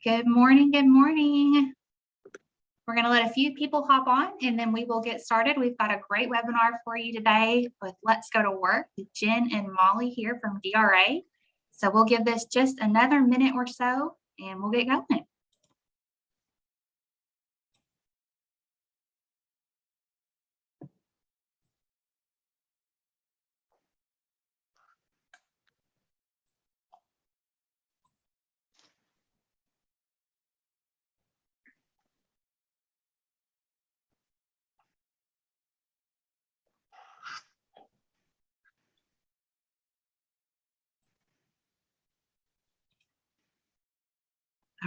Good morning, good morning. We're going to let a few people hop on and then we will get started. We've got a great webinar for you today with Let's Go to Work with Jen and Mollie here from DRA. So we'll give this just another minute or so and we'll get going.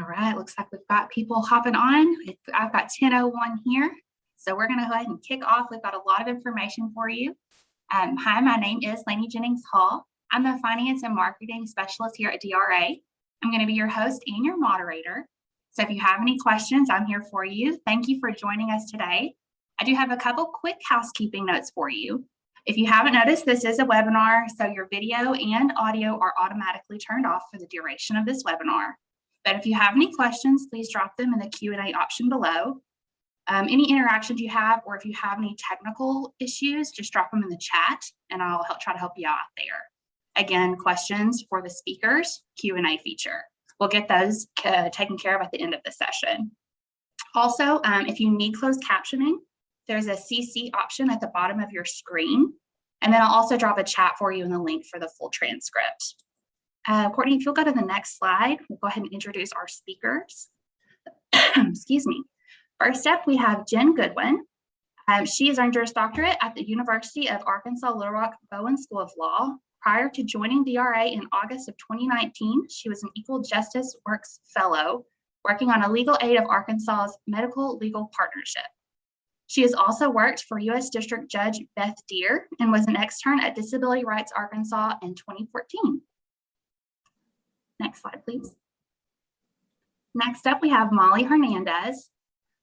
All right, looks like we've got people hopping on. I've got 10:01 here. So we're going to go ahead and kick off. We've got a lot of information for you. Hi, my name is Lainey Jennings Hall. I'm the Finance and Marketing Specialist here at DRA. I'm going to be your host and your moderator. So if you have any questions, I'm here for you. Thank you for joining us today. I do have a couple quick housekeeping notes for you. If you haven't noticed, this is a webinar, so your video and audio are automatically turned off for the duration of this webinar. But if you have any questions, please drop them in the Q&A option below. Any interactions you have, or if you have any technical issues, just drop them in the chat and I'll try to help you out there. Again, questions for the speakers, Q&A feature. We'll get those taken care of at the end of the session. Also, if you need closed captioning, there's a CC option at the bottom of your screen. And then I'll also drop a chat for you in the link for the full transcript. Courtney, if you'll go to the next slide, we'll go ahead and introduce our speakers. Excuse me. First up, we have Jen Goodwin. She has earned Juris Doctorate at the University of Arkansas Little Rock Bowen School of Law. Prior to joining DRA in August of 2019, she was an Equal Justice Works Fellow, working on a legal aid of Arkansas's Medical Legal Partnership. She has also worked for U.S. District Judge Beth Deere and was an extern at Disability Rights Arkansas in 2014. Next slide, please. Next up, we have Mollie Hernandez.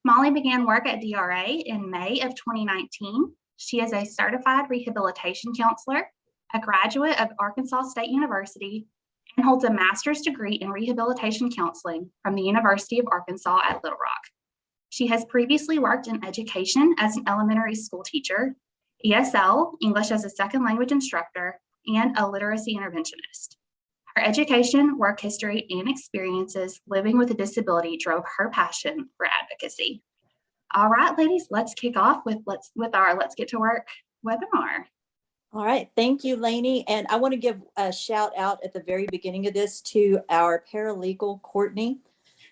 Mollie began work at DRA in May of 2019. She is a certified rehabilitation counselor, a graduate of Arkansas State University, and holds a master's degree in rehabilitation counseling from the University of Arkansas at Little Rock. She has previously worked in education as an elementary school teacher, ESL, English as a second language instructor, and a literacy interventionist. Her education, work history, and experiences living with a disability drove her passion for advocacy. All right, ladies, let's kick off with our Let's Get to Work webinar. All right, thank you, Lainey. And I want to give a shout out at the very beginning of this to our paralegal, Courtney.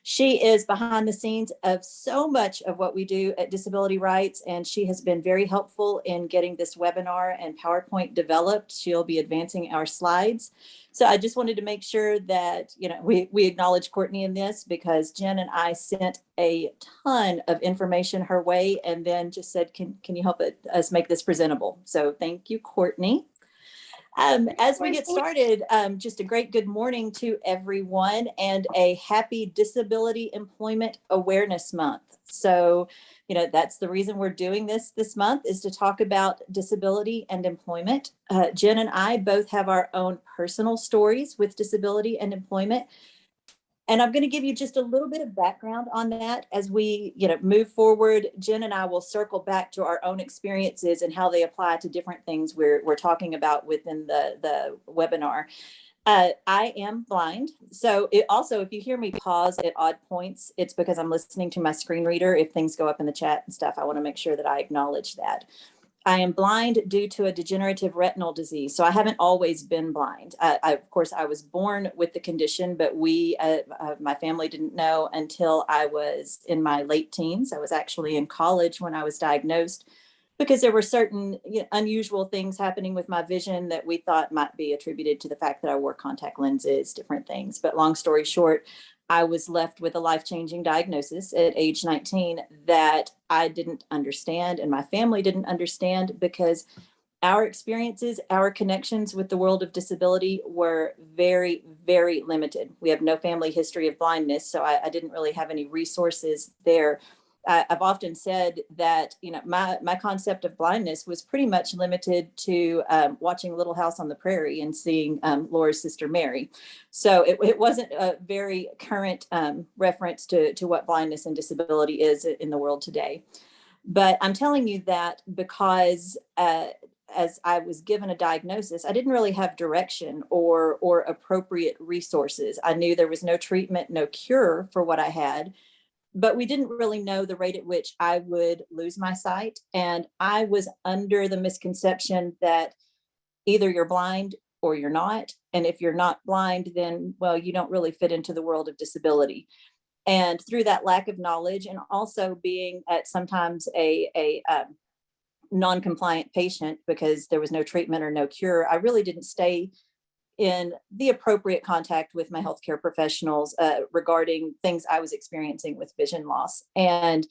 She is behind the scenes of so much of what we do at Disability Rights, and she has been very helpful in getting this webinar and PowerPoint developed. She'll be advancing our slides. So I just wanted to make sure that, we acknowledge Courtney in this, because Jen and I sent a ton of information her way and then just said, can you help us make this presentable? So thank you, Courtney. As we get started, just a great good morning to everyone and a happy Disability Employment Awareness Month. So, that's the reason we're doing this month, is to talk about disability and employment. Jen and I both have our own personal stories with disability and employment. And I'm going to give you just a little bit of background on that as we, move forward. Jen and I will circle back to our own experiences and how they apply to different things we're talking about within the webinar. I am blind. So if you hear me pause at odd points, it's because I'm listening to my screen reader. If things go up in the chat and stuff, I want to make sure that I acknowledge that. I am blind due to a degenerative retinal disease. So I haven't always been blind. Of course, I was born with the condition, but my family didn't know until I was in my late teens. I was actually in college when I was diagnosed, because there were certain unusual things happening with my vision that we thought might be attributed to the fact that I wore contact lenses, different things. But long story short, I was left with a life-changing diagnosis at age 19 that I didn't understand and my family didn't understand, because our experiences, our connections with the world of disability were very, very limited. We have no family history of blindness, so I didn't really have any resources there. I've often said that, my concept of blindness was pretty much limited to watching Little House on the Prairie and seeing Laura's sister Mary. So it wasn't a very current reference to what blindness and disability is in the world today. But I'm telling you that because as I was given a diagnosis, I didn't really have direction or appropriate resources. I knew there was no treatment, no cure for what I had, but we didn't really know the rate at which I would lose my sight. And I was under the misconception that either you're blind or you're not. And if you're not blind, then, well, you don't really fit into the world of disability. And through that lack of knowledge, and also being at sometimes a non-compliant patient because there was no treatment or no cure, I really didn't stay in the appropriate contact with my healthcare professionals regarding things I was experiencing with vision loss. And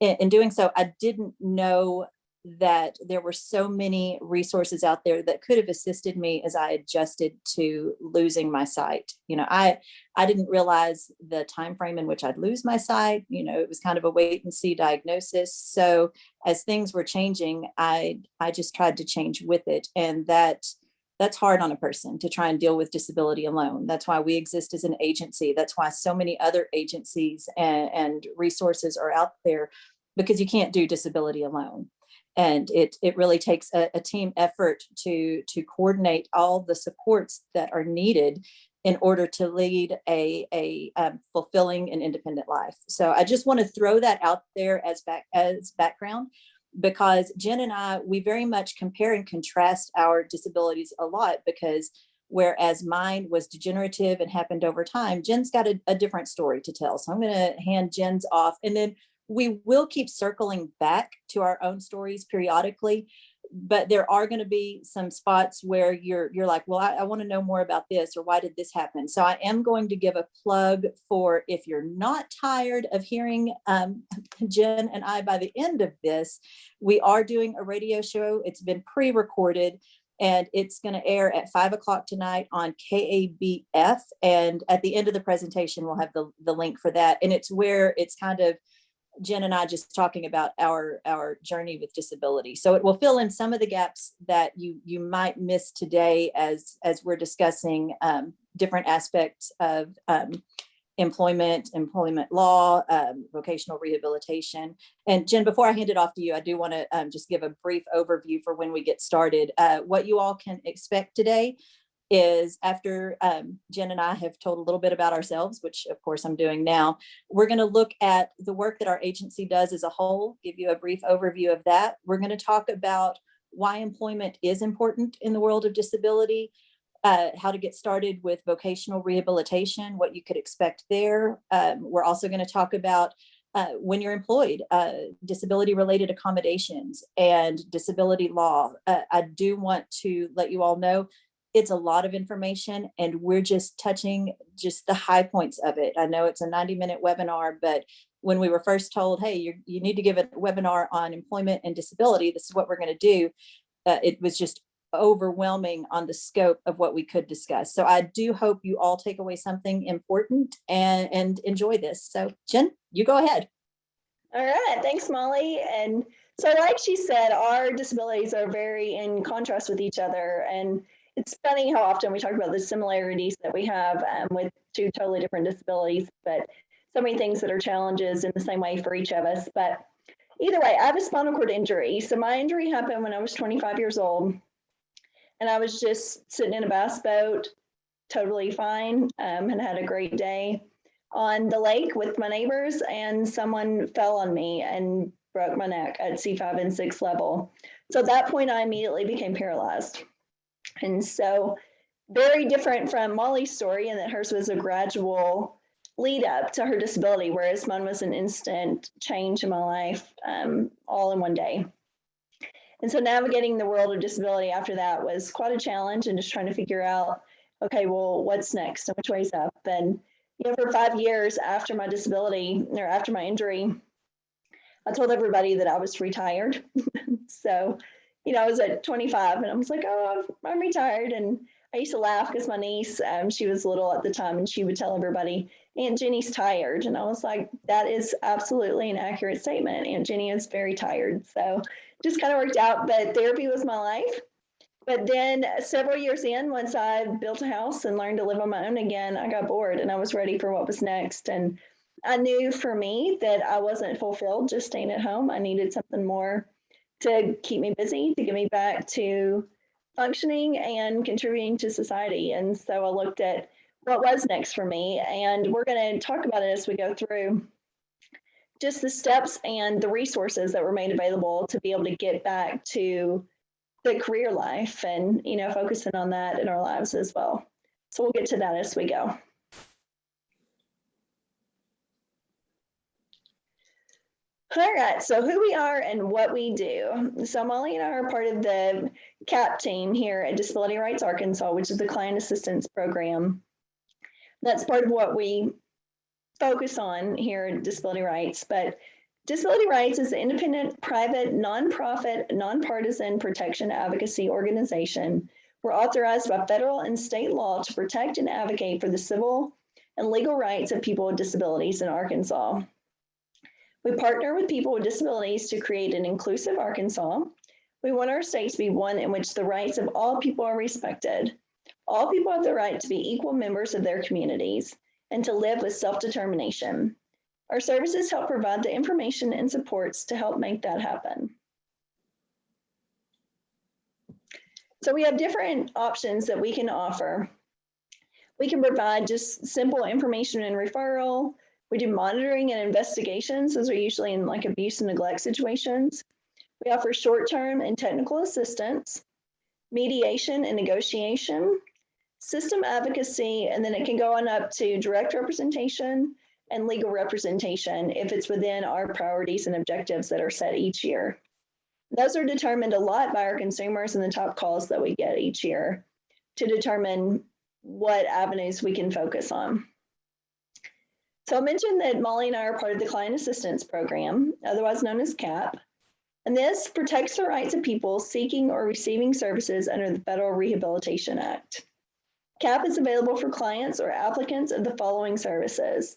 in doing so, I didn't know that there were so many resources out there that could have assisted me as I adjusted to losing my sight. I didn't realize the time frame in which I'd lose my sight. It was kind of a wait and see diagnosis. So as things were changing, I just tried to change with it. And that's hard on a person to try and deal with disability alone. That's why we exist as an agency. That's why so many other agencies and resources are out there, because you can't do disability alone. And it really takes a team effort to coordinate all the supports that are needed in order to lead a fulfilling and independent life. So I just want to throw that out there as background, because Jen and I, we very much compare and contrast our disabilities a lot, because whereas mine was degenerative and happened over time, Jen's got a different story to tell. So I'm going to hand Jen's off, and then we will keep circling back to our own stories periodically, but there are going to be some spots where you're like, well, I want to know more about this, or why did this happen? So I am going to give a plug for, if you're not tired of hearing Jen and I by the end of this, we are doing a radio show. It's been pre-recorded, and it's going to air at 5:00 tonight on KABF. And at the end of the presentation, we'll have the link for that. And it's where it's kind of Jen and I just talking about our journey with disability. So it will fill in some of the gaps that you might miss today as we're discussing different aspects of employment law, vocational rehabilitation. And Jen, before I hand it off to you, I do want to just give a brief overview for when we get started. What you all can expect today is, after Jen and I have told a little bit about ourselves, which of course I'm doing now, we're going to look at the work that our agency does as a whole, give you a brief overview of that. We're going to talk about why employment is important in the world of disability, how to get started with vocational rehabilitation, what you could expect there. We're also going to talk about when you're employed, disability-related accommodations and disability law. I do want to let you all know it's a lot of information, and we're just touching just the high points of it. I know it's a 90-minute webinar, but when we were first told, hey, you need to give a webinar on employment and disability, this is what we're going to do, it was just overwhelming on the scope of what we could discuss. So I do hope you all take away something important and enjoy this. So Jen, you go ahead. All right, thanks, Molly. And so like she said, our disabilities are very in contrast with each other. And it's funny how often we talk about the similarities that we have with two totally different disabilities, but so many things that are challenges in the same way for each of us. But either way, I have a spinal cord injury. So my injury happened when I was 25 years old, and I was just sitting in a bass boat, totally fine, and had a great day on the lake with my neighbors, and someone fell on me and broke my neck at C5 and 6 level. So at that point, I immediately became paralyzed. And so very different from Mollie's story, in that hers was a gradual lead up to her disability, whereas mine was an instant change in my life, all in one day. And so navigating the world of disability after that was quite a challenge, and just trying to figure out, okay, well, what's next and which way's up? And for 5 years after my disability, or after my injury, I told everybody that I was retired. So I was at 25, and I was like, oh, I'm retired. And I used to laugh because my niece, she was little at the time, and she would tell everybody, Aunt Jenny's tired. And I was like, that is absolutely an accurate statement. Aunt Jenny is very tired. So just kind of worked out, but therapy was my life. But then several years in, once I built a house and learned to live on my own again, I got bored and I was ready for what was next. And I knew for me that I wasn't fulfilled just staying at home. I needed something more to keep me busy, to get me back to functioning and contributing to society. And so I looked at what was next for me. And we're going to talk about it as we go through just the steps and the resources that were made available to be able to get back to the career life and, focusing on that in our lives as well. So we'll get to that as we go. All right, so who we are and what we do. So Mollie and I are part of the CAP team here at Disability Rights Arkansas, which is the Client Assistance Program. That's part of what we focus on here at Disability Rights. But Disability Rights is an independent, private, nonprofit, nonpartisan protection advocacy organization. We're authorized by federal and state law to protect and advocate for the civil and legal rights of people with disabilities in Arkansas. We partner with people with disabilities to create an inclusive Arkansas. We want our state to be one in which the rights of all people are respected. All people have the right to be equal members of their communities and to live with self-determination. Our services help provide the information and supports to help make that happen. So we have different options that we can offer. We can provide just simple information and referral. We do monitoring and investigations. Those are usually in like abuse and neglect situations. We offer short-term and technical assistance, mediation and negotiation, system advocacy, and then it can go on up to direct representation and legal representation if it's within our priorities and objectives that are set each year. Those are determined a lot by our consumers and the top calls that we get each year to determine what avenues we can focus on. So I mentioned that Mollie and I are part of the Client Assistance Program, otherwise known as CAP. And this protects the rights of people seeking or receiving services under the Federal Rehabilitation Act. CAP is available for clients or applicants of the following services.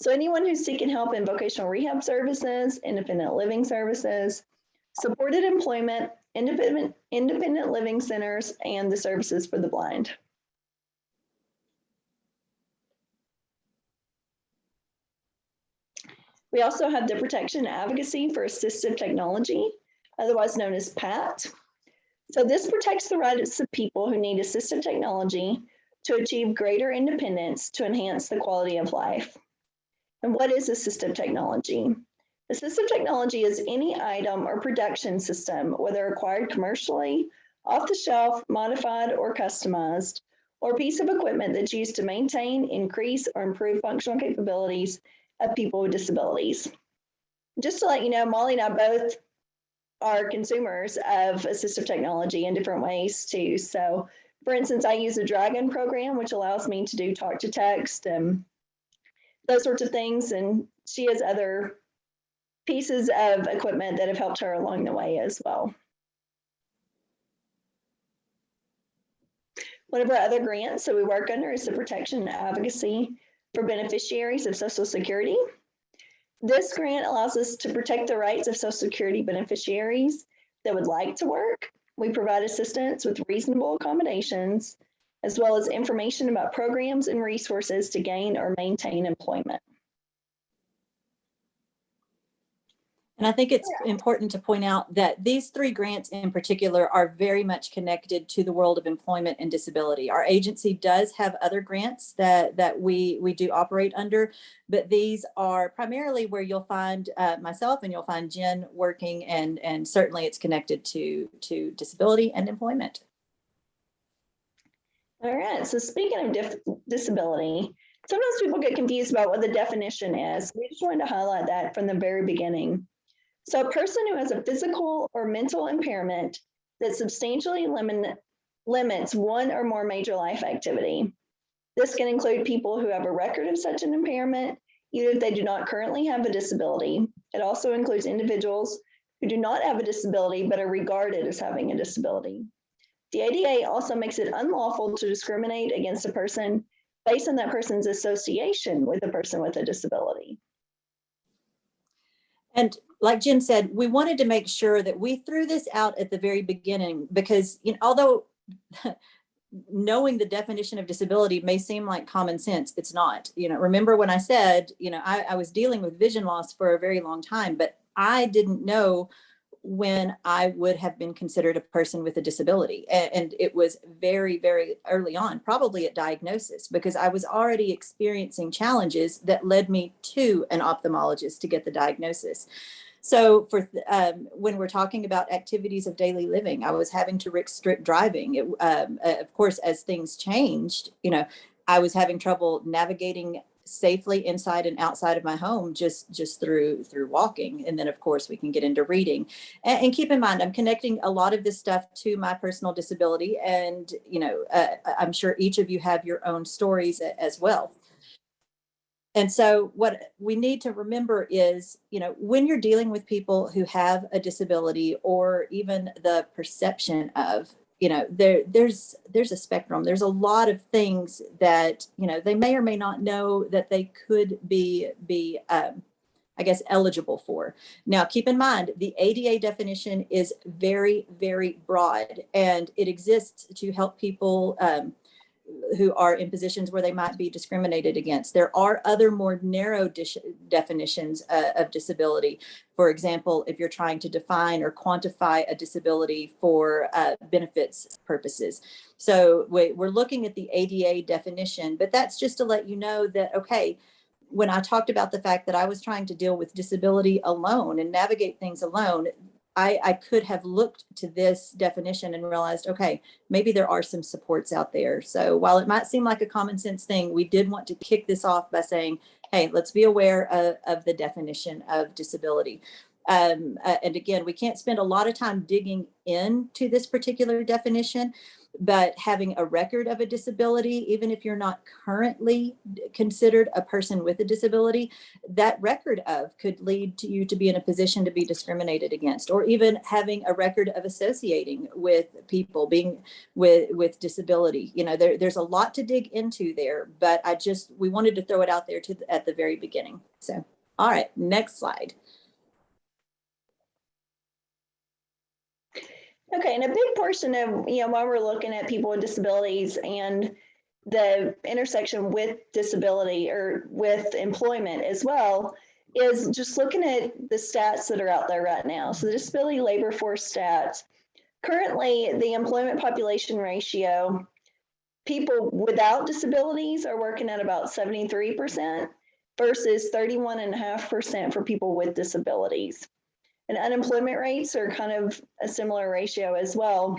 So anyone who's seeking help in vocational rehab services, independent living services, supported employment, independent living centers, and the services for the blind. We also have the protection advocacy for assistive technology, otherwise known as PAT. So this protects the rights of people who need assistive technology to achieve greater independence to enhance the quality of life. And what is assistive technology? Assistive technology is any item or production system, whether acquired commercially, off the shelf, modified, or customized, or piece of equipment that's used to maintain, increase, or improve functional capabilities of people with disabilities. Just to let you know, Mollie and I both are consumers of assistive technology in different ways too. So for instance, I use the Dragon program, which allows me to do talk to text and those sorts of things. And she has other pieces of equipment that have helped her along the way as well. One of our other grants that we work under is the Protection and Advocacy for Beneficiaries of Social Security. This grant allows us to protect the rights of Social Security beneficiaries that would like to work. We provide assistance with reasonable accommodations, as well as information about programs and resources to gain or maintain employment. And I think it's important to point out that these three grants in particular are very much connected to the world of employment and disability. Our agency does have other grants that we do operate under, but these are primarily where you'll find myself and you'll find Jen working, and certainly it's connected to disability and employment. All right, so speaking of disability, sometimes people get confused about what the definition is. We just wanted to highlight that from the very beginning. So a person who has a physical or mental impairment that substantially limits one or more major life activity. This can include people who have a record of such an impairment, even if they do not currently have a disability. It also includes individuals who do not have a disability but are regarded as having a disability. The ADA also makes it unlawful to discriminate against a person based on that person's association with a person with a disability. And like Jen said, we wanted to make sure that we threw this out at the very beginning because, although knowing the definition of disability may seem like common sense, it's not. Remember when I said, I was dealing with vision loss for a very long time, but I didn't know when I would have been considered a person with a disability. And it was very, very early on, probably at diagnosis, because I was already experiencing challenges that led me to an ophthalmologist to get the diagnosis. So when we're talking about activities of daily living, I was having to restrict driving. Of course, as things changed, I was having trouble navigating safely inside and outside of my home just through walking. And then of course we can get into reading. And keep in mind, I'm connecting a lot of this stuff to my personal disability. And I'm sure each of you have your own stories as well. And so what we need to remember is, when you're dealing with people who have a disability or even the perception of, there's a spectrum. There's a lot of things that, they may or may not know that they could be eligible for. Now, keep in mind, the ADA definition is very, very broad, and it exists to help people who are in positions where they might be discriminated against. There are other more narrow definitions of disability. For example, if you're trying to define or quantify a disability for benefits purposes. So we're looking at the ADA definition, but that's just to let you know that, okay, when I talked about the fact that I was trying to deal with disability alone and navigate things alone, I could have looked to this definition and realized, okay, maybe there are some supports out there. So while it might seem like a common sense thing, we did want to kick this off by saying, hey, let's be aware of the definition of disability. And again, we can't spend a lot of time digging into this particular definition, but having a record of a disability, even if you're not currently considered a person with a disability, that record of could lead to you to be in a position to be discriminated against, or even having a record of associating with people being with disability. There's a lot to dig into there, but we wanted to throw it out there at the very beginning. So, all right, next slide. Okay, and a big portion of, when we're looking at people with disabilities and the intersection with disability or with employment as well, is just looking at the stats that are out there right now. So the disability labor force stats, currently the employment population ratio, people without disabilities are working at about 73% versus 31.5% for people with disabilities. And unemployment rates are kind of a similar ratio as well.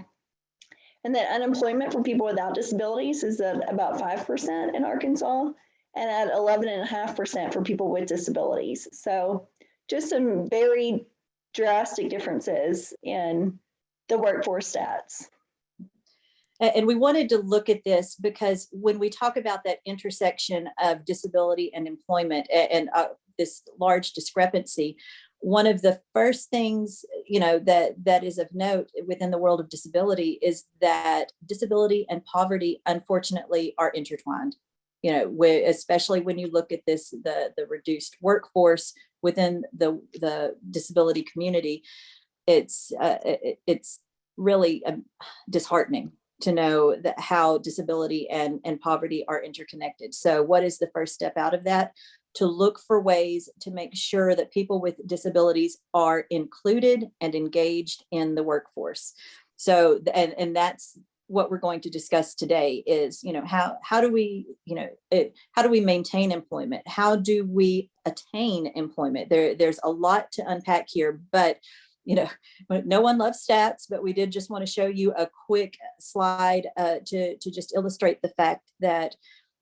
And that unemployment for people without disabilities is at about 5% in Arkansas and at 11.5% for people with disabilities. So just some very drastic differences in the workforce stats. And we wanted to look at this because when we talk about that intersection of disability and employment and this large discrepancy, one of the first things, that is of note within the world of disability is that disability and poverty, unfortunately, are intertwined. Especially when you look at the reduced workforce within the disability community, it's really disheartening to know that how disability and poverty are interconnected. So what is the first step out of that? To look for ways to make sure that people with disabilities are included and engaged in the workforce. So, and that's what we're going to discuss today is, how do we maintain employment? How do we attain employment? There's a lot to unpack here, but no one loves stats, but we did just want to show you a quick slide to just illustrate the fact that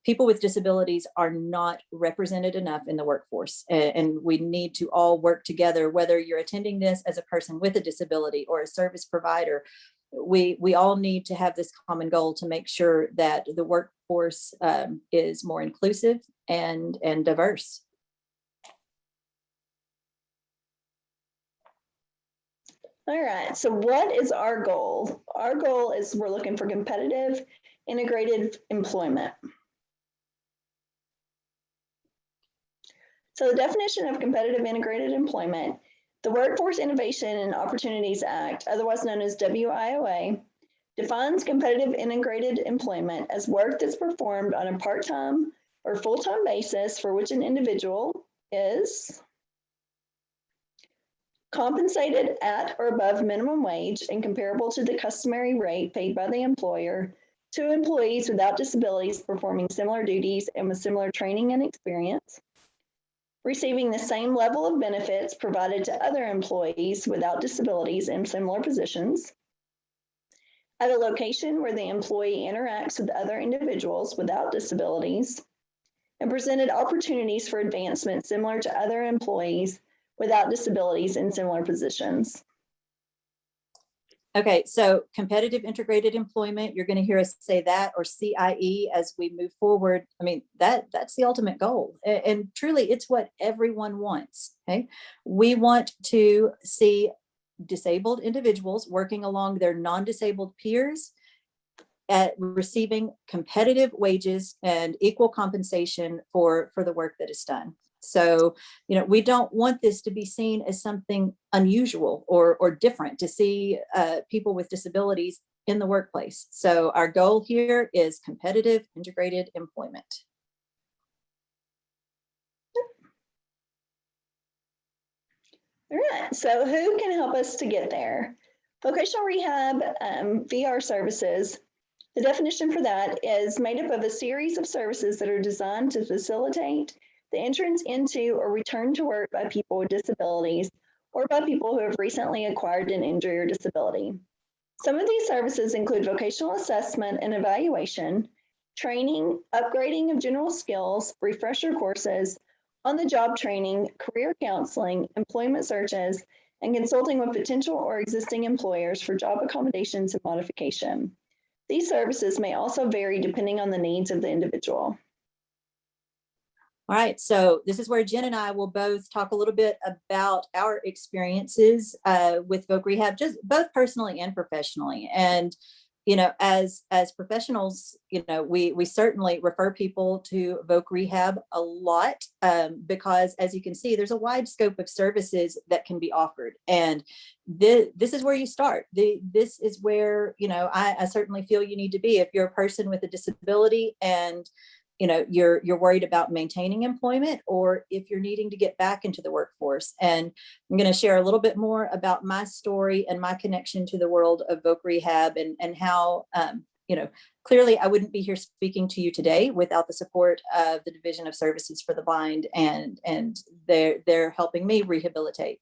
people with disabilities are not represented enough in the workforce. And we need to all work together, whether you're attending this as a person with a disability or a service provider. We all need to have this common goal to make sure that the workforce is more inclusive and diverse. All right, so what is our goal? Our goal is we're looking for competitive, integrated employment. So the definition of competitive integrated employment, the Workforce Innovation and Opportunities Act, otherwise known as WIOA, defines competitive integrated employment as work that's performed on a part-time or full-time basis for which an individual is compensated at or above minimum wage and comparable to the customary rate paid by the employer to employees without disabilities performing similar duties and with similar training and experience, receiving the same level of benefits provided to other employees without disabilities in similar positions, at a location where the employee interacts with other individuals without disabilities, and presented opportunities for advancement similar to other employees without disabilities in similar positions. Okay, so competitive integrated employment, you're going to hear us say that, or CIE, as we move forward. I mean, that's the ultimate goal. And truly, it's what everyone wants. Okay, we want to see disabled individuals working along their non-disabled peers at receiving competitive wages and equal compensation for the work that is done. So, we don't want this to be seen as something unusual or different to see people with disabilities in the workplace. So our goal here is competitive integrated employment. All right, so who can help us to get there? Vocational rehab VR services. The definition for that is made up of a series of services that are designed to facilitate the entrance into or return to work by people with disabilities or by people who have recently acquired an injury or disability. Some of these services include vocational assessment and evaluation, training, upgrading of general skills, refresher courses, on-the-job training, career counseling, employment searches, and consulting with potential or existing employers for job accommodations and modification. These services may also vary depending on the needs of the individual. All right, so this is where Jen and I will both talk a little bit about our experiences with Voc Rehab, just both personally and professionally. And as professionals, we certainly refer people to Voc Rehab a lot because, as you can see, there's a wide scope of services that can be offered. And this is where you start. This is where, I certainly feel you need to be if you're a person with a disability and you're worried about maintaining employment, or if you're needing to get back into the workforce. And I'm going to share a little bit more about my story and my connection to the world of Voc Rehab and how, clearly I wouldn't be here speaking to you today without the support of the Division of Services for the Blind, and they're helping me rehabilitate.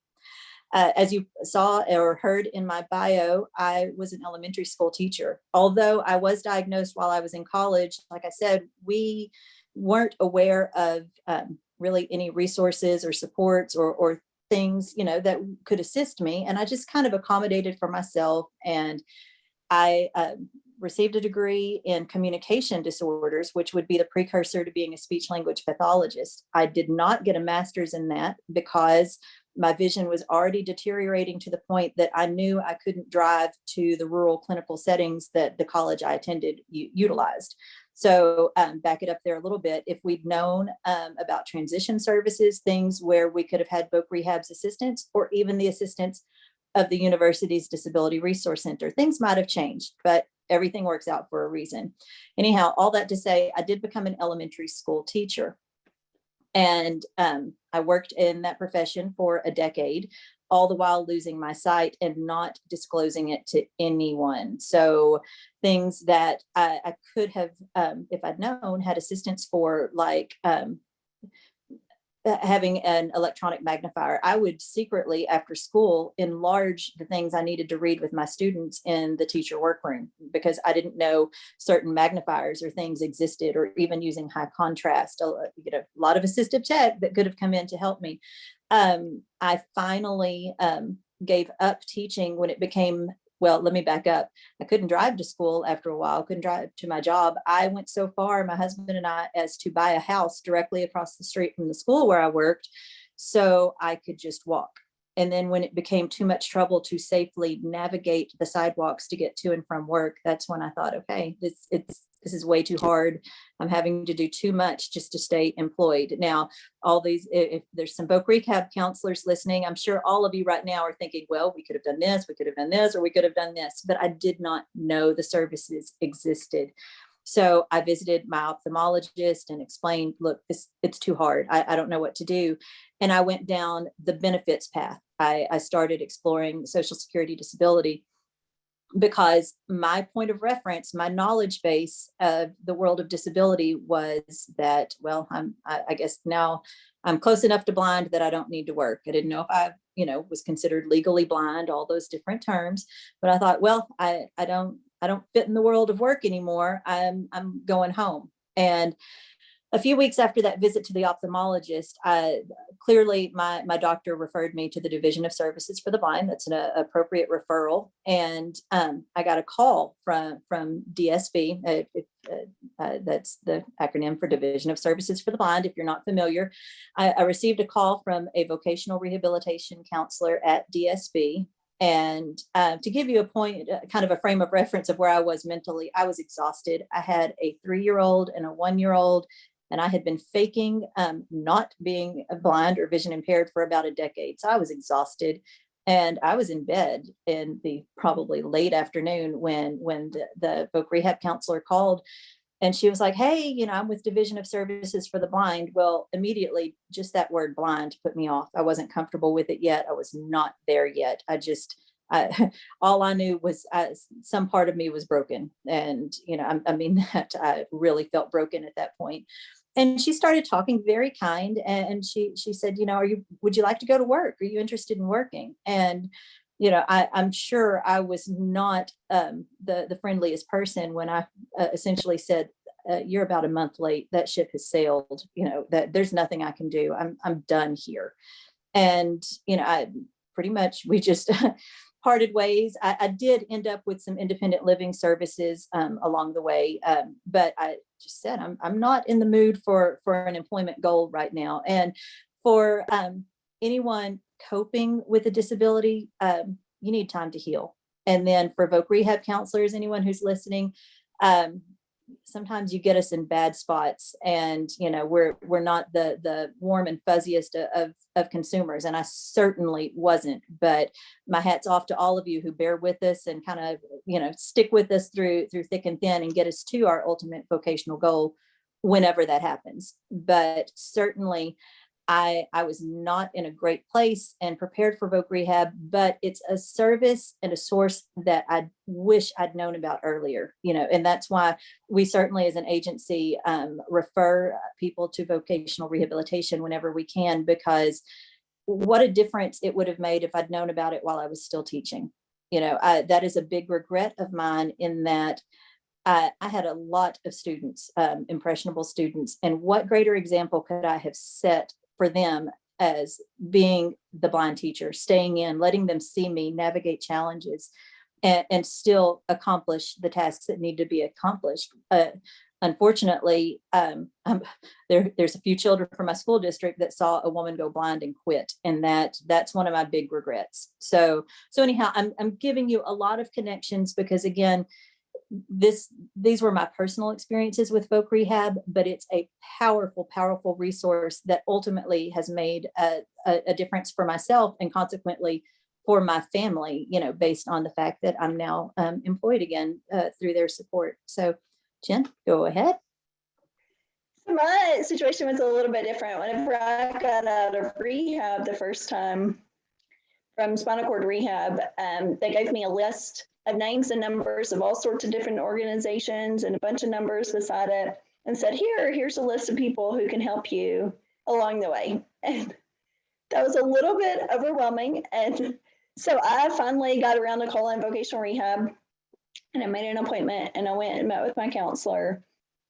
As you saw or heard in my bio, I was an elementary school teacher. Although I was diagnosed while I was in college, like I said, we weren't aware of really any resources or supports or things, that could assist me. And I just kind of accommodated for myself. And I received a degree in communication disorders, which would be the precursor to being a speech language pathologist. I did not get a master's in that because my vision was already deteriorating to the point that I knew I couldn't drive to the rural clinical settings that the college I attended utilized. So back it up there a little bit. If we'd known about transition services, things where we could have had Voc Rehab's assistance, or even the assistance of the university's Disability Resource Center, things might have changed, but everything works out for a reason. Anyhow, all that to say, I did become an elementary school teacher. And I worked in that profession for a decade, all the while losing my sight and not disclosing it to anyone. So things that I could have, if I'd known, had assistance for, like having an electronic magnifier. I would secretly, after school, enlarge the things I needed to read with my students in the teacher workroom because I didn't know certain magnifiers or things existed, or even using high contrast. A lot of assistive tech that could have come in to help me. I finally gave up teaching when it became, well, let me back up. I couldn't drive to school after a while, couldn't drive to my job. I went so far, my husband and I, as to buy a house directly across the street from the school where I worked so I could just walk. And then when it became too much trouble to safely navigate the sidewalks to get to and from work, that's when I thought, okay, this is way too hard. I'm having to do too much just to stay employed. Now, all these, if there's some Voc Rehab counselors listening, I'm sure all of you right now are thinking, well, we could have done this, we could have done this, or we could have done this, but I did not know the services existed. So I visited my ophthalmologist and explained, look, it's too hard. I don't know what to do. And I went down the benefits path. I started exploring Social Security disability because my point of reference, my knowledge base of the world of disability was that, well, I guess now I'm close enough to blind that I don't need to work. I didn't know if I, was considered legally blind, all those different terms. But I thought, well, I don't fit in the world of work anymore. I'm going home. And a few weeks after that visit to the ophthalmologist, clearly my doctor referred me to the Division of Services for the Blind. That's an appropriate referral. And I got a call from DSB. That's the acronym for Division of Services for the Blind. If you're not familiar, I received a call from a vocational rehabilitation counselor at DSB. And to give you a point, kind of a frame of reference of where I was mentally, I was exhausted. I had a 3-year-old and a 1-year-old. And I had been faking not being blind or vision impaired for about a decade. So I was exhausted. And I was in bed in the probably late afternoon when the Voc Rehab counselor called. And she was like, hey, I'm with Division of Services for the Blind. Well, immediately, just that word blind put me off. I wasn't comfortable with it yet. I was not there yet. All I knew was some part of me was broken. And, I mean, that I really felt broken at that point. And she started talking very kind. And she said, would you like to go to work? Are you interested in working? And, I'm sure I was not the friendliest person when I essentially said, you're about a month late. That ship has sailed, that there's nothing I can do. I'm done here. And, I pretty much, we just parted ways. I did end up with some independent living services along the way. But I just said, I'm not in the mood for an employment goal right now. And for anyone coping with a disability, you need time to heal. And then for Voc Rehab counselors, anyone who's listening, sometimes you get us in bad spots, and we're not the warm and fuzziest of consumers, and I certainly wasn't. But my hat's off to all of you who bear with us and kind of stick with us through thick and thin and get us to our ultimate vocational goal whenever that happens. But certainly I was not in a great place and prepared for Voc Rehab, but it's a service and a source that I wish I'd known about earlier, and that's why we certainly as an agency refer people to vocational rehabilitation whenever we can, because what a difference it would have made if I'd known about it while I was still teaching. That is a big regret of mine, in that I had a lot of students, impressionable students, and what greater example could I have set for them as being the blind teacher, staying in, letting them see me navigate challenges and still accomplish the tasks that need to be accomplished. Unfortunately, there's a few children from my school district that saw a woman go blind and quit, and that's one of my big regrets. So anyhow, I'm giving you a lot of connections because, again, these were my personal experiences with Voc Rehab, but it's a powerful resource that ultimately has made a difference for myself and consequently for my family, based on the fact that I'm now employed again through their support. So Jen, go ahead. My situation was a little bit different. Whenever I got out of rehab the first time from spinal cord rehab, they gave me a list of names and numbers of all sorts of different organizations and a bunch of numbers beside it, and said, here's a list of people who can help you along the way. And that was a little bit overwhelming. And so I finally got around to calling vocational rehab, and I made an appointment, and I went and met with my counselor.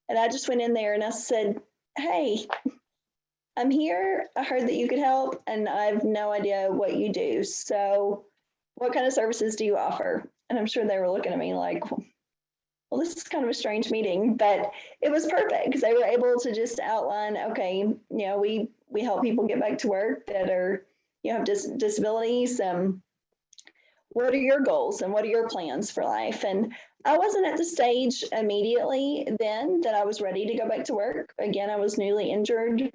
And I just went in there and I said, hey, I'm here. I heard that you could help, and I have no idea what you do. So what kind of services do you offer? And I'm sure they were looking at me like, well, this is kind of a strange meeting, but it was perfect because they were able to just outline, okay, we help people get back to work that are you have disabilities. What are your goals and what are your plans for life? And I wasn't at the stage immediately then that I was ready to go back to work. Again, I was newly injured.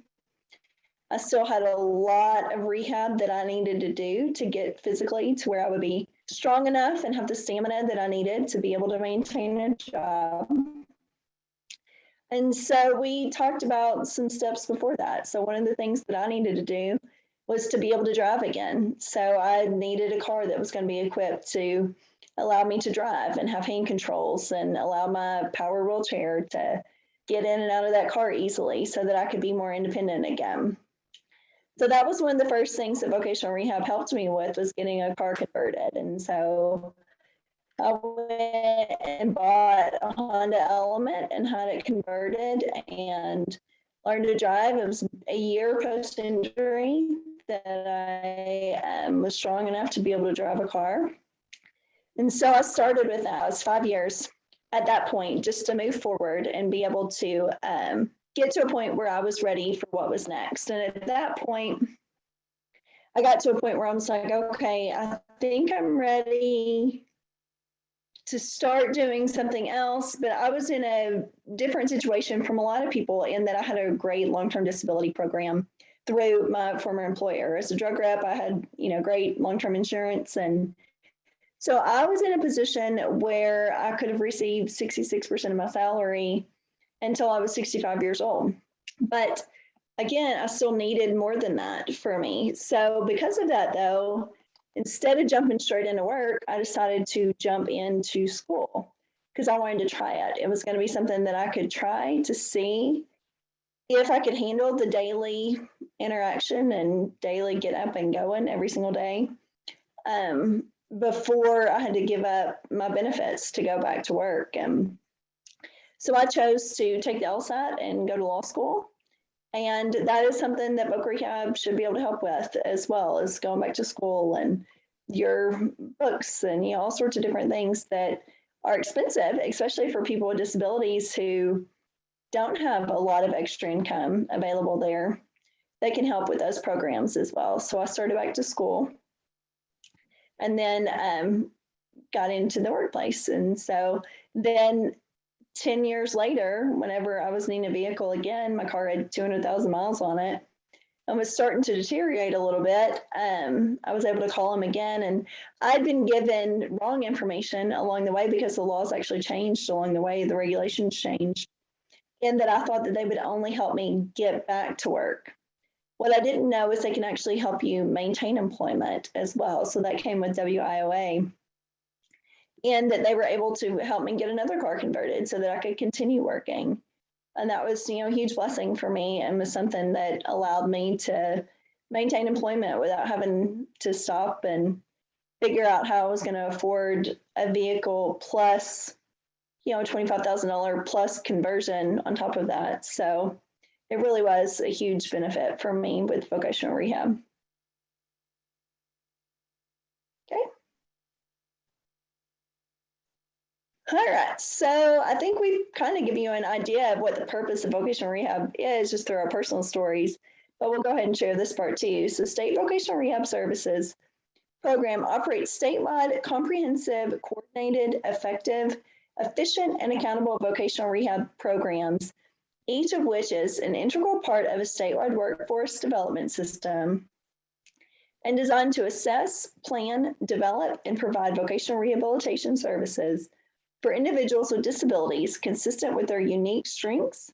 I still had a lot of rehab that I needed to do to get physically to where I would be strong enough and have the stamina that I needed to be able to maintain a job. And so we talked about some steps before that. So one of the things that I needed to do was to be able to drive again. So I needed a car that was going to be equipped to allow me to drive and have hand controls and allow my power wheelchair to get in and out of that car easily so that I could be more independent again. So that was one of the first things that vocational rehab helped me with, was getting a car converted. And so I went and bought a Honda Element and had it converted and learned to drive. It was a year post-injury that I was strong enough to be able to drive a car. And so I started with that. It was 5 years at that point just to move forward and be able to get to a point where I was ready for what was next. And at that point, I got to a point where I was like, okay, I think I'm ready to start doing something else. But I was in a different situation from a lot of people in that I had a great long-term disability program through my former employer. As a drug rep, I had, great long-term insurance. And so I was in a position where I could have received 66% of my salary until I was 65 years old. But again, I still needed more than that for me. So because of that, though, instead of jumping straight into work, I decided to jump into school because I wanted to try it. It was going to be something that I could try to see if I could handle the daily interaction and daily get up and going every single day before I had to give up my benefits to go back to work. So I chose to take the LSAT and go to law school. And that is something that Voc Rehab should be able to help with, as well as going back to school and your books and all sorts of different things that are expensive, especially for people with disabilities who don't have a lot of extra income available there. They can help with those programs as well. So I started back to school and then got into the workplace. And so then 10 years later, whenever I was needing a vehicle again, my car had 200,000 miles on it and was starting to deteriorate a little bit. I was able to call them again, and I'd been given wrong information along the way because the laws actually changed along the way, the regulations changed, and that I thought that they would only help me get back to work. What I didn't know is they can actually help you maintain employment as well. So that came with WIOA. And that they were able to help me get another car converted so that I could continue working. And that was, a huge blessing for me and was something that allowed me to maintain employment without having to stop and figure out how I was going to afford a vehicle plus, $25,000 plus conversion on top of that. So it really was a huge benefit for me with vocational rehab. Okay. All right, so I think we've kind of given you an idea of what the purpose of vocational rehab is just through our personal stories, but we'll go ahead and share this part too. So State Vocational Rehab Services program operates statewide, comprehensive, coordinated, effective, efficient, and accountable vocational rehab programs, each of which is an integral part of a statewide workforce development system and designed to assess, plan, develop, and provide vocational rehabilitation services for individuals with disabilities consistent with their unique strengths,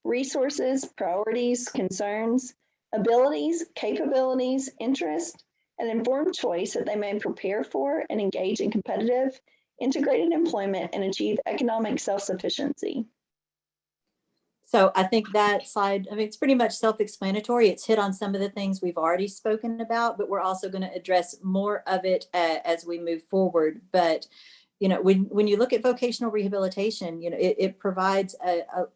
resources, priorities, concerns, abilities, capabilities, interests, and informed choice that they may prepare for and engage in competitive, integrated employment and achieve economic self-sufficiency. So I think that slide, it's pretty much self-explanatory. It's hit on some of the things we've already spoken about, but we're also going to address more of it as we move forward. But when you look at vocational rehabilitation, it provides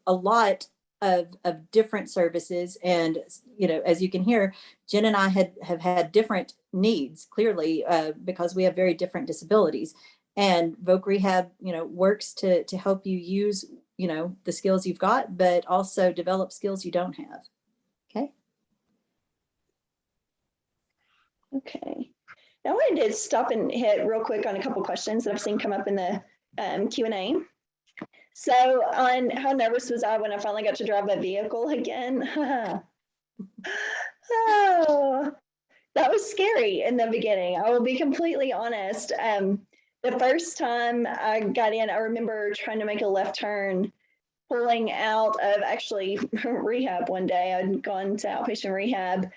a lot of different services. And, as you can hear, Jen and I have had different needs, clearly, because we have very different disabilities. And Voc Rehab, works to help you use, the skills you've got, but also develop skills you don't have. Okay. Okay. Now I wanted to stop and hit real quick on a couple questions that I've seen come up in the Q&A. So on how nervous was I when I finally got to drive a vehicle again? Oh, that was scary in the beginning. I will be completely honest. The first time I got in, I remember trying to make a left turn, pulling out of actually rehab one day. I'd gone to outpatient rehab,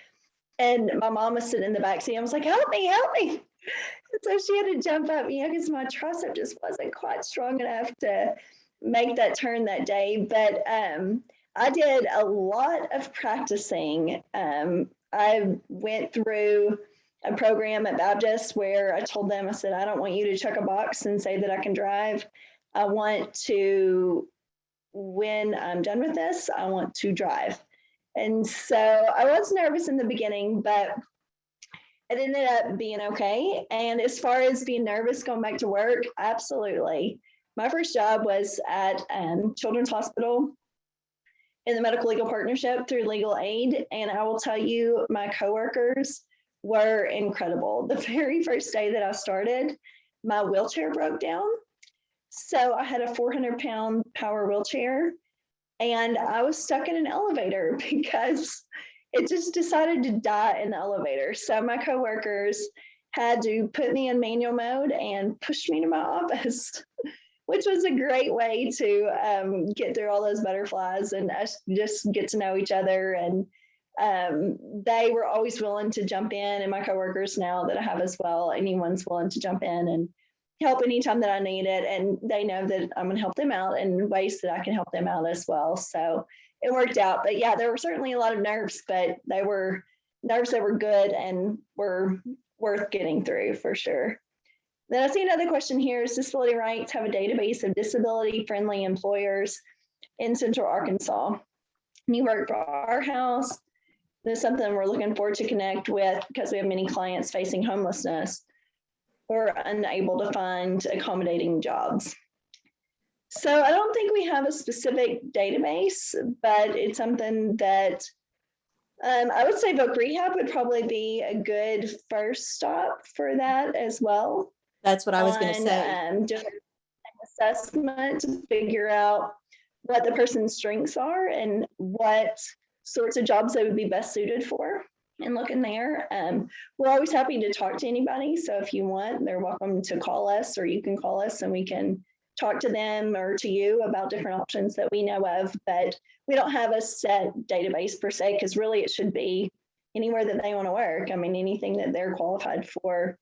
and my mom was sitting in the back seat. I was like, help me, help me. And so she had to jump up, because my tricep just wasn't quite strong enough to make that turn that day. But I did a lot of practicing. I went through a program at Baptist where I told them, I said, I don't want you to check a box and say that I can drive. I want to, when I'm done with this, I want to drive. And so I was nervous in the beginning, but it ended up being okay. And as far as being nervous going back to work, absolutely. My first job was at Children's Hospital in the Medical Legal Partnership through Legal Aid. And I will tell you, my coworkers were incredible. The very first day that I started, my wheelchair broke down. So I had a 400-pound power wheelchair, and I was stuck in an elevator because it just decided to die in the elevator. So my coworkers had to put me in manual mode and push me to my office, which was a great way to get through all those butterflies and us just get to know each other. And they were always willing to jump in, and my coworkers now that I have as well, anyone's willing to jump in and help anytime that I need it. And they know that I'm going to help them out in ways that I can help them out as well. So it worked out. But yeah, there were certainly a lot of nerves, but they were nerves that were good and were worth getting through for sure. Then I see another question here. Is Disability Rights have a database of disability-friendly employers in Central Arkansas? And you work for our house. There's something we're looking forward to connect with because we have many clients facing homelessness or unable to find accommodating jobs. So I don't think we have a specific database, but it's something that I would say Voc Rehab would probably be a good first stop for that as well. That's what I was going to say. Doing an assessment to figure out what the person's strengths are and what sorts of jobs they would be best suited for, and look in there. We're always happy to talk to anybody. So if you want, they're welcome to call us, or you can call us and we can talk to them or to you about different options that we know of. But we don't have a set database per se, because really it should be anywhere that they want to work. I mean, anything that they're qualified for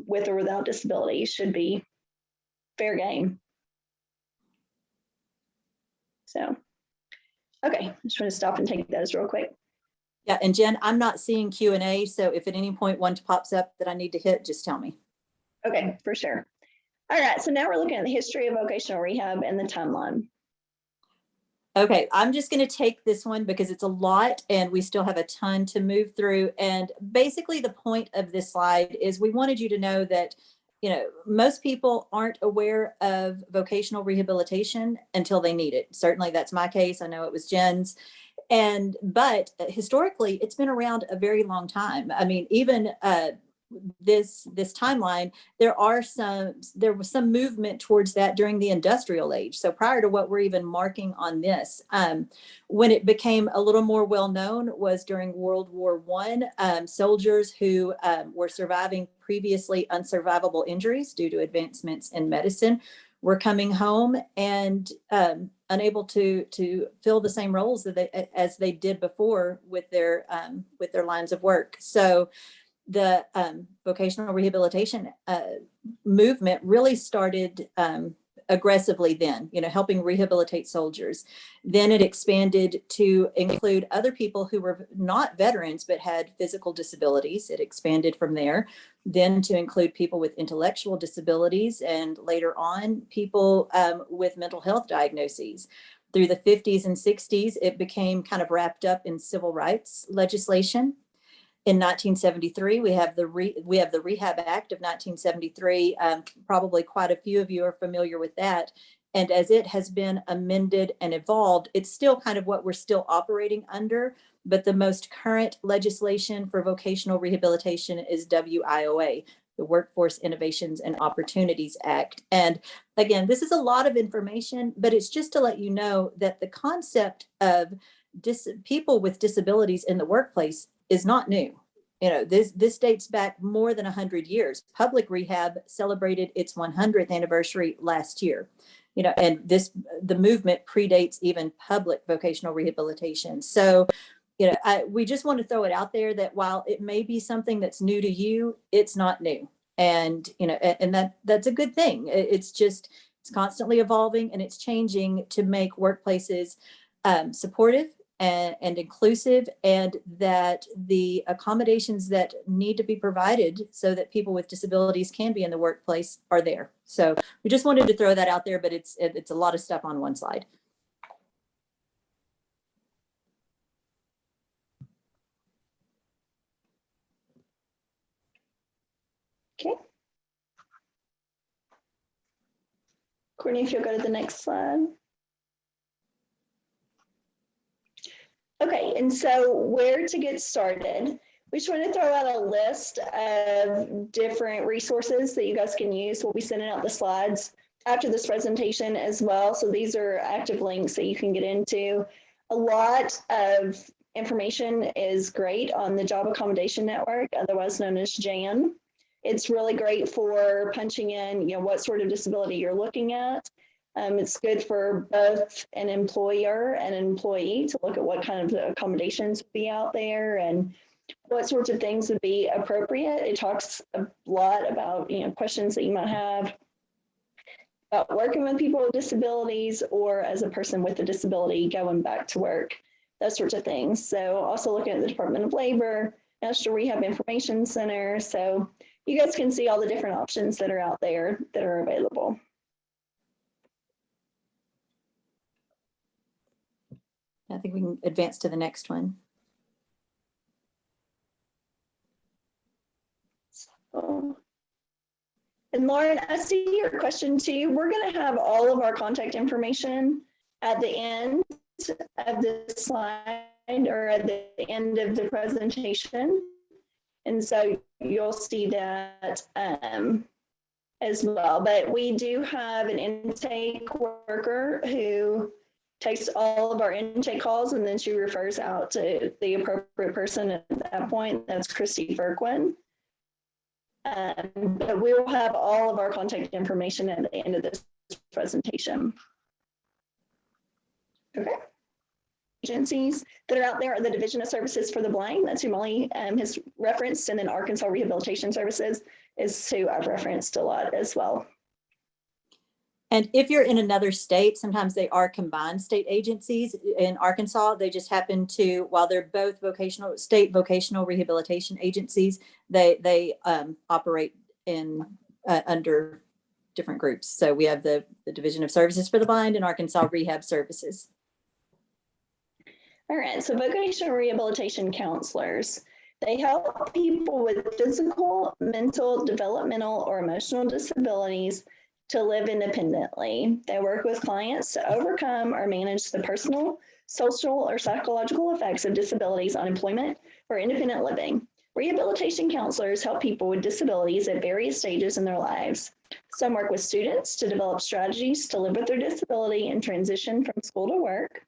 with or without disability should be fair game. So, okay, I just want to stop and take those real quick. Yeah, and Jen, I'm not seeing Q&A, so if at any point one pops up that I need to hit, just tell me. Okay, for sure. All right, so now we're looking at the history of vocational rehab and the timeline. Okay, I'm just going to take this one because it's a lot and we still have a ton to move through. And basically the point of this slide is we wanted you to know that, you know, most people aren't aware of vocational rehabilitation until they need it. Certainly that's my case. I know it was Jen's. But historically, it's been around a very long time. I mean, even this timeline, there was some movement towards that during the industrial age. So prior to what we're even marking on this, when it became a little more well known was during World War I. Soldiers who were surviving previously unsurvivable injuries due to advancements in medicine were coming home and unable to fill the same roles that as they did before with their lines of work. So the vocational rehabilitation movement really started aggressively then, you know, helping rehabilitate soldiers. Then it expanded to include other people who were not veterans but had physical disabilities. It expanded from there, then to include people with intellectual disabilities, and later on people with mental health diagnoses. Through the 50s and 60s, it became kind of wrapped up in civil rights legislation. In 1973, we have the Rehab Act of 1973. Probably quite a few of you are familiar with that. And as it has been amended and evolved, it's still kind of what we're still operating under. But the most current legislation for vocational rehabilitation is WIOA, the Workforce Innovations and Opportunities Act. And again, this is a lot of information, but it's just to let you know that the concept of people with disabilities in the workplace is not new. You know, this dates back more than 100 years. Public rehab celebrated its 100th anniversary last year. You know, and the movement predates even public vocational rehabilitation. So, you know, we just want to throw it out there that while it may be something that's new to you, it's not new. And, you know, and that's a good thing. It's constantly evolving and it's changing to make workplaces supportive and inclusive, and that the accommodations that need to be provided so that people with disabilities can be in the workplace are there. So we just wanted to throw that out there, but it's a lot of stuff on one slide. Okay. Courtney, if you'll go to the next slide. Okay, and so where to get started? We just want to throw out a list of different resources that you guys can use. We'll be sending out the slides after this presentation as well. So these are active links that you can get into. A lot of information is great on the Job Accommodation Network, otherwise known as JAN. It's really great for punching in, what sort of disability you're looking at. It's good for both an employer and an employee to look at what kind of accommodations would be out there and what sorts of things would be appropriate. It talks a lot about, questions that you might have about working with people with disabilities or as a person with a disability going back to work, those sorts of things. So also looking at the Department of Labor, National Rehab Information Center. So you guys can see all the different options that are out there that are available. I think we can advance to the next one. And Lauren, I see your question too. We're going to have all of our contact information at the end of the slide or at the end of the presentation. And so you'll see that as well. But we do have an intake worker who takes all of our intake calls, and then she refers out to the appropriate person at that point. That's Christy Ferquin. But we will have all of our contact information at the end of this presentation. Okay. Agencies that are out there are the Division of Services for the Blind. That's who Mollie has referenced. And then Arkansas Rehabilitation Services is who I've referenced a lot as well. And if you're in another state, sometimes they are combined state agencies. In Arkansas, they just happen to, while they're both state vocational rehabilitation agencies, they operate in under different groups. So we have the Division of Services for the Blind and Arkansas Rehab Services. All right, so vocational rehabilitation counselors. They help people with physical, mental, developmental, or emotional disabilities to live independently. They work with clients to overcome or manage the personal, social, or psychological effects of disabilities on employment or independent living. Rehabilitation counselors help people with disabilities at various stages in their lives. Some work with students to develop strategies to live with their disability and transition from school to work.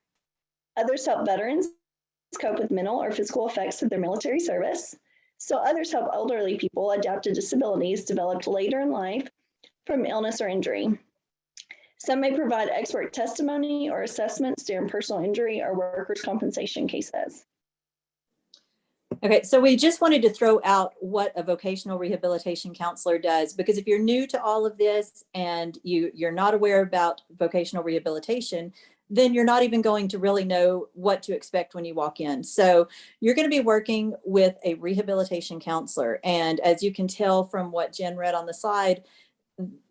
Others help veterans cope with mental or physical effects of their military service. So others help elderly people adapt to disabilities developed later in life from illness or injury. Some may provide expert testimony or assessments during personal injury or workers' compensation cases. Okay, so we just wanted to throw out what a vocational rehabilitation counselor does, because if you're new to all of this and you're not aware about vocational rehabilitation, then you're not even going to really know what to expect when you walk in. So you're going to be working with a rehabilitation counselor. And as you can tell from what Jen read on the slide,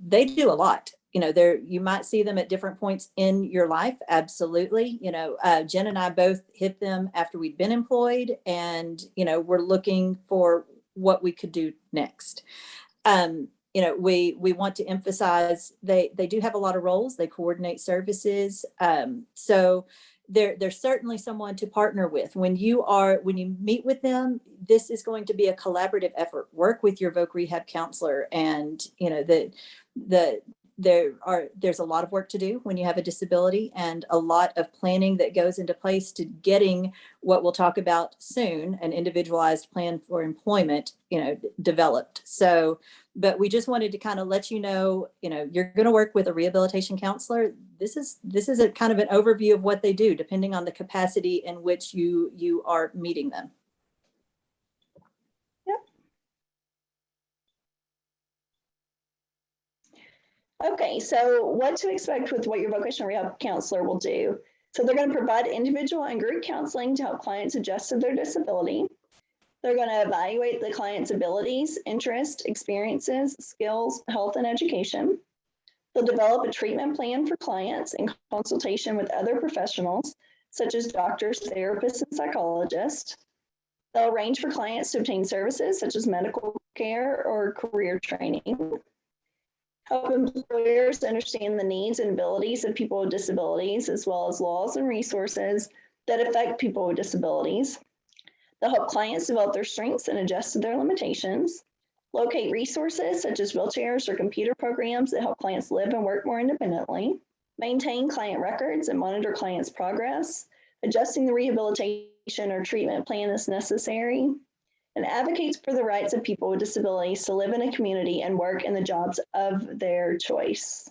they do a lot. You might see them at different points in your life. Absolutely. Jen and I both hit them after we'd been employed, and, we're looking for what we could do next. we want to emphasize they do have a lot of roles. They coordinate services. So there's certainly someone to partner with. When you meet with them, this is going to be a collaborative effort. Work with your Voc Rehab counselor, and there's a lot of work to do when you have a disability, and a lot of planning that goes into place to getting what we'll talk about soon, an individualized plan for employment, developed. So, but we just wanted to kind of let you know, you're going to work with a rehabilitation counselor. This is a kind of an overview of what they do, depending on the capacity in which you are meeting them. Okay, so what to expect with what your vocational rehab counselor will do. So they're going to provide individual and group counseling to help clients adjust to their disability. They're going to evaluate the client's abilities, interests, experiences, skills, health, and education. They'll develop a treatment plan for clients in consultation with other professionals, such as doctors, therapists, and psychologists. They'll arrange for clients to obtain services such as medical care or career training. Help employers understand the needs and abilities of people with disabilities, as well as laws and resources that affect people with disabilities. They'll help clients develop their strengths and adjust to their limitations. Locate resources such as wheelchairs or computer programs that help clients live and work more independently. Maintain client records and monitor clients' progress. Adjusting the rehabilitation or treatment plan as necessary. And advocates for the rights of people with disabilities to live in a community and work in the jobs of their choice.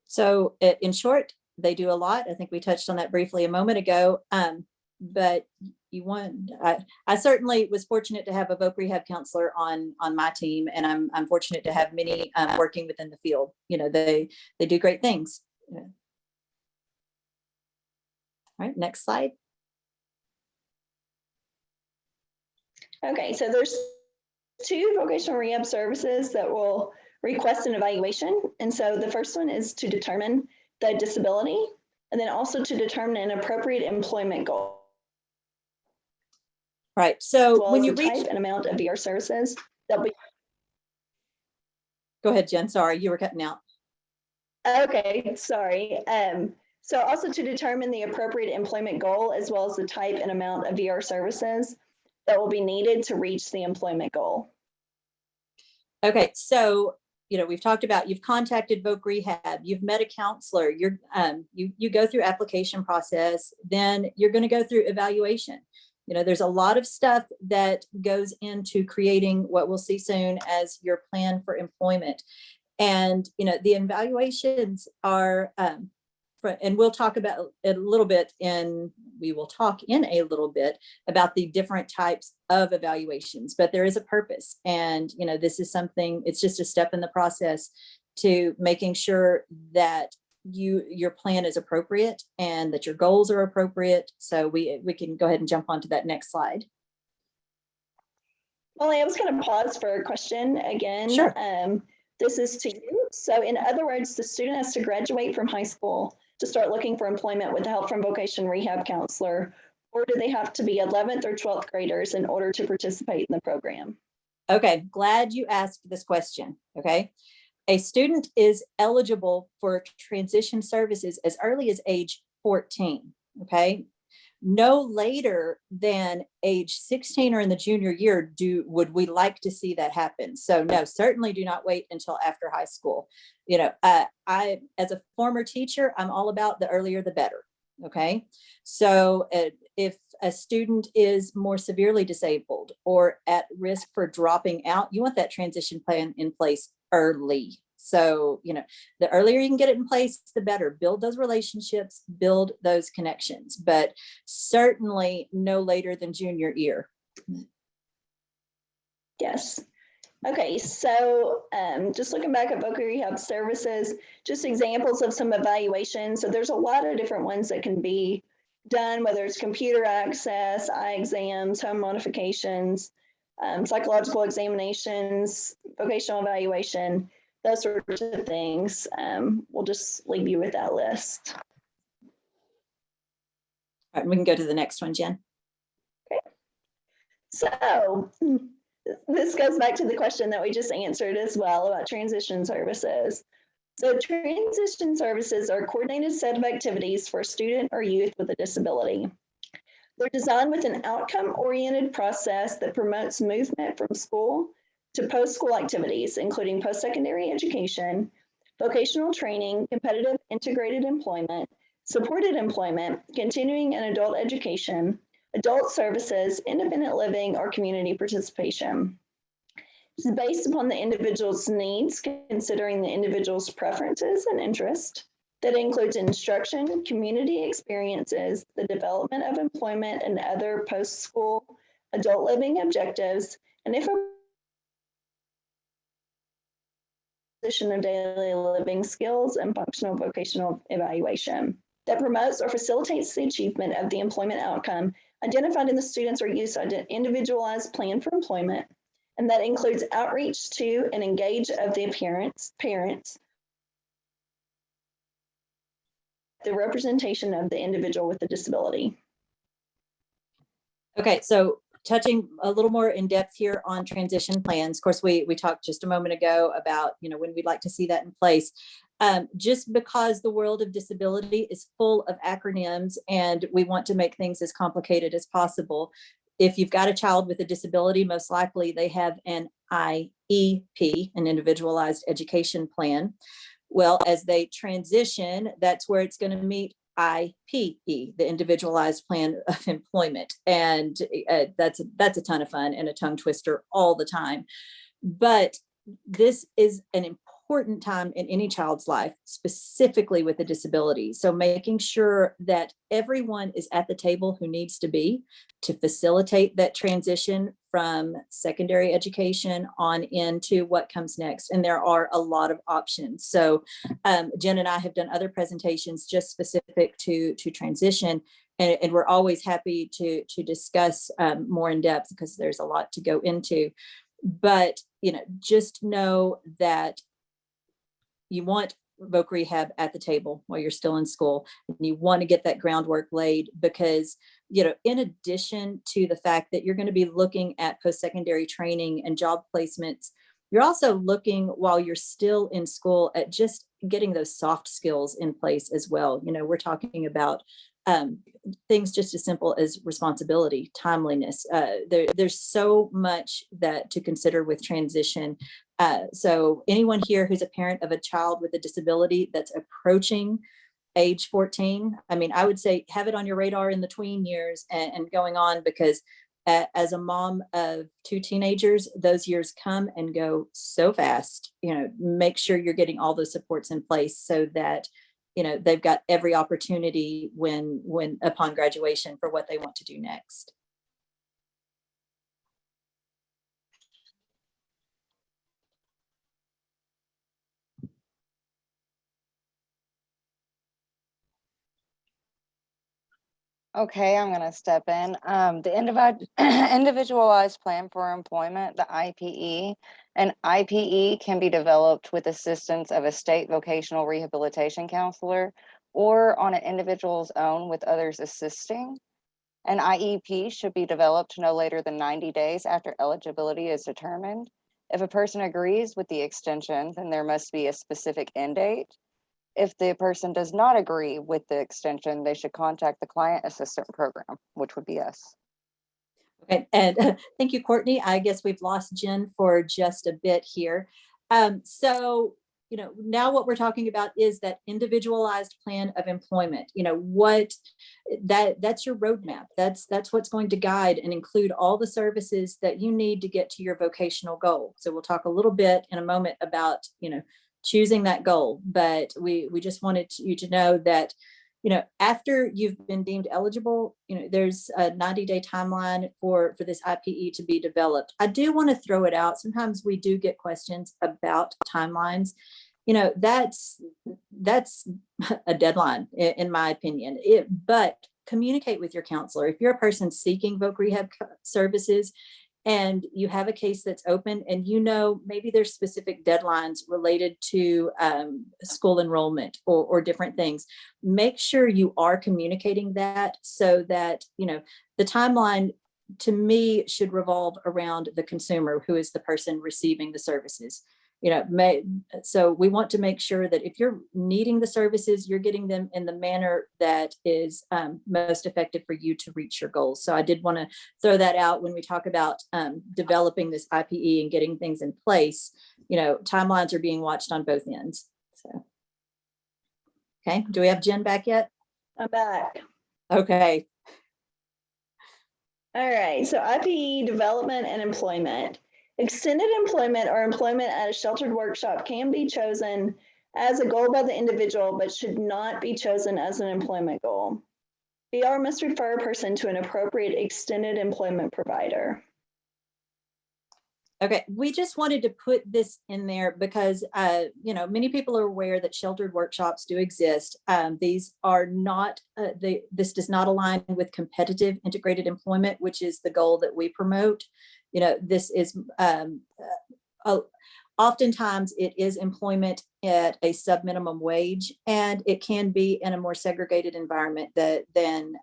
So in short, they do a lot. I think we touched on that briefly a moment ago. But I certainly was fortunate to have a Voc Rehab counselor on my team, and I'm fortunate to have many working within the field. They do great things. All right, next slide. Okay, so there's 2 vocational rehab services that will request an evaluation. And so the first one is to determine the disability, and then also to determine an appropriate employment goal. Right. So well when as you the reach, type and amount of VR services that we. Go ahead, Jen. Sorry, you were cutting out. Okay, sorry. So also to determine the appropriate employment goal, as well as the type and amount of VR services that will be needed to reach the employment goal. Okay, so we've talked about, you've contacted Voc Rehab, you've met a counselor, you go through application process, then you're going to go through evaluation. There's a lot of stuff that goes into creating what we'll see soon as your plan for employment. And the evaluations are and we'll talk about it a little bit we will talk in a little bit about the different types of evaluations, but there is a purpose. And, this is something, it's just a step in the process to making sure that your plan is appropriate and that your goals are appropriate. So we can go ahead and jump onto that next slide. Well, I was going to pause for a question again. Sure. This is to you. So in other words, the student has to graduate from high school to start looking for employment with the help from vocational rehab counselor, or do they have to be 11th or 12th graders in order to participate in the program? Okay, glad you asked this question. Okay, a student is eligible for transition services as early as age 14. Okay, no later than age 16 or in the junior year would we like to see that happen. So no, certainly do not wait until after high school. I, as a former teacher, I'm all about the earlier the better. Okay, so if a student is more severely disabled or at risk for dropping out, you want that transition plan in place early. So, the earlier you can get it in place, the better. Build those relationships, build those connections, but certainly no later than junior year. Yes. Okay, so just looking back at Voc Rehab services, just examples of some evaluations. So there's a lot of different ones that can be done, whether it's computer access, eye exams, home modifications, psychological examinations, vocational evaluation, those sorts of things. We'll just leave you with that list. All right, we can go to the next one, Jen. Okay. So this goes back to the question that we just answered as well about transition services. So transition services are a coordinated set of activities for a student or youth with a disability. They're designed with an outcome-oriented process that promotes movement from school to post-school activities, including post-secondary education, vocational training, competitive integrated employment, supported employment, continuing and adult education, adult services, independent living, or community participation. It's based upon the individual's needs, considering the individual's preferences and interests. That includes instruction, community experiences, the development of employment and other post-school adult living objectives, and if a position of daily living skills and functional vocational evaluation that promotes or facilitates the achievement of the employment outcome identified in the student's or youth's individualized plan for employment, and that includes outreach to and engage of the parents, the representation of the individual with the disability. Okay, so touching a little more in depth here on transition plans. Of course, we talked just a moment ago about, when we'd like to see that in place. Just because the world of disability is full of acronyms and we want to make things as complicated as possible. If you've got a child with a disability, most likely they have an IEP, an individualized education plan. Well, as they transition, that's where it's going to meet IPE, the Individualized Plan of Employment. And that's a ton of fun and a tongue twister all the time. But this is an important time in any child's life, specifically with a disability. So making sure that everyone is at the table who needs to be to facilitate that transition from secondary education on into what comes next. And there are a lot of options. So Jen and I have done other presentations just specific to transition. And we're always happy to discuss more in depth because there's a lot to go into. But, just know that you want Voc Rehab at the table while you're still in school, and you want to get that groundwork laid because, in addition to the fact that you're going to be looking at post-secondary training and job placements, you're also looking while you're still in school at just getting those soft skills in place as well. We're talking about things just as simple as responsibility, timeliness. There's so much that to consider with transition. So anyone here who's a parent of a child with a disability that's approaching age 14, I would say have it on your radar in the tween years and going on, because as a mom of two teenagers, those years come and go so fast. Make sure you're getting all those supports in place so that they've got every opportunity when upon graduation for what they want to do next. Okay, I'm going to step in. The Individualized Plan for Employment, the IPE, an IPE can be developed with assistance of a state vocational rehabilitation counselor or on an individual's own with others assisting. An IEP should be developed no later than 90 days after eligibility is determined. If a person agrees with the extension, then there must be a specific end date. If the person does not agree with the extension, they should contact the client assistant program, which would be us. Okay, and thank you, Courtney. I guess we've lost Jen for just a bit here. So, now what we're talking about is that individualized plan of employment. That's your roadmap. That's what's going to guide and include all the services that you need to get to your vocational goal. So we'll talk a little bit in a moment about, choosing that goal, but we just wanted you to know that, after you've been deemed eligible, there's a 90-day timeline for this IPE to be developed. I do want to throw it out. Sometimes we do get questions about timelines. That's a deadline in my opinion, but communicate with your counselor. If you're a person seeking Voc Rehab services, and you have a case that's open and maybe there's specific deadlines related to school enrollment or different things, make sure you are communicating that so that, the timeline to me, should revolve around the consumer, who is the person receiving the services. So we want to make sure that if you're needing the services, you're getting them in the manner that is most effective for you to reach your goals. So I did want to throw that out when we talk about developing this IPE and getting things in place. Timelines are being watched on both ends. So, okay, do we have Jen back yet? I'm back. Okay. All right, so IPE development and employment. Extended employment or employment at a sheltered workshop can be chosen as a goal by the individual, but should not be chosen as an employment goal. VR must refer a person to an appropriate extended employment provider. Okay, we just wanted to put this in there because, many people are aware that sheltered workshops do exist. These are not, this does not align with competitive integrated employment, which is the goal that we promote. This is, oftentimes it is employment at a sub-minimum wage, and it can be in a more segregated environment than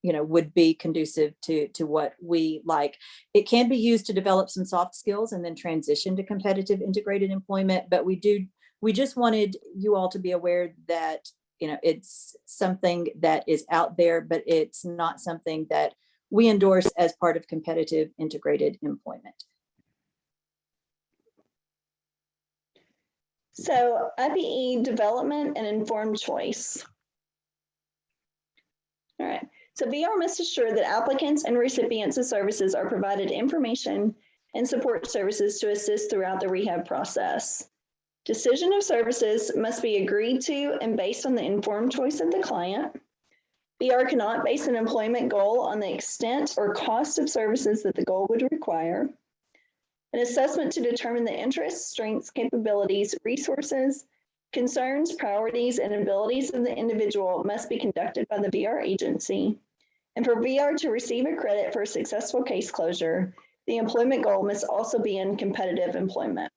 would be conducive to what we like. It can be used to develop some soft skills and then transition to competitive integrated employment. But we just wanted you all to be aware that, it's something that is out there, but it's not something that we endorse as part of competitive integrated employment. So IPE development and informed choice. All right. So VR must assure that applicants and recipients of services are provided information and support services to assist throughout the rehab process. Decision of services must be agreed to and based on the informed choice of the client. VR cannot base an employment goal on the extent or cost of services that the goal would require. An assessment to determine the interests, strengths, capabilities, resources, concerns, priorities, and abilities of the individual must be conducted by the VR agency. And for VR to receive a credit for a successful case closure, the employment goal must also be in competitive employment.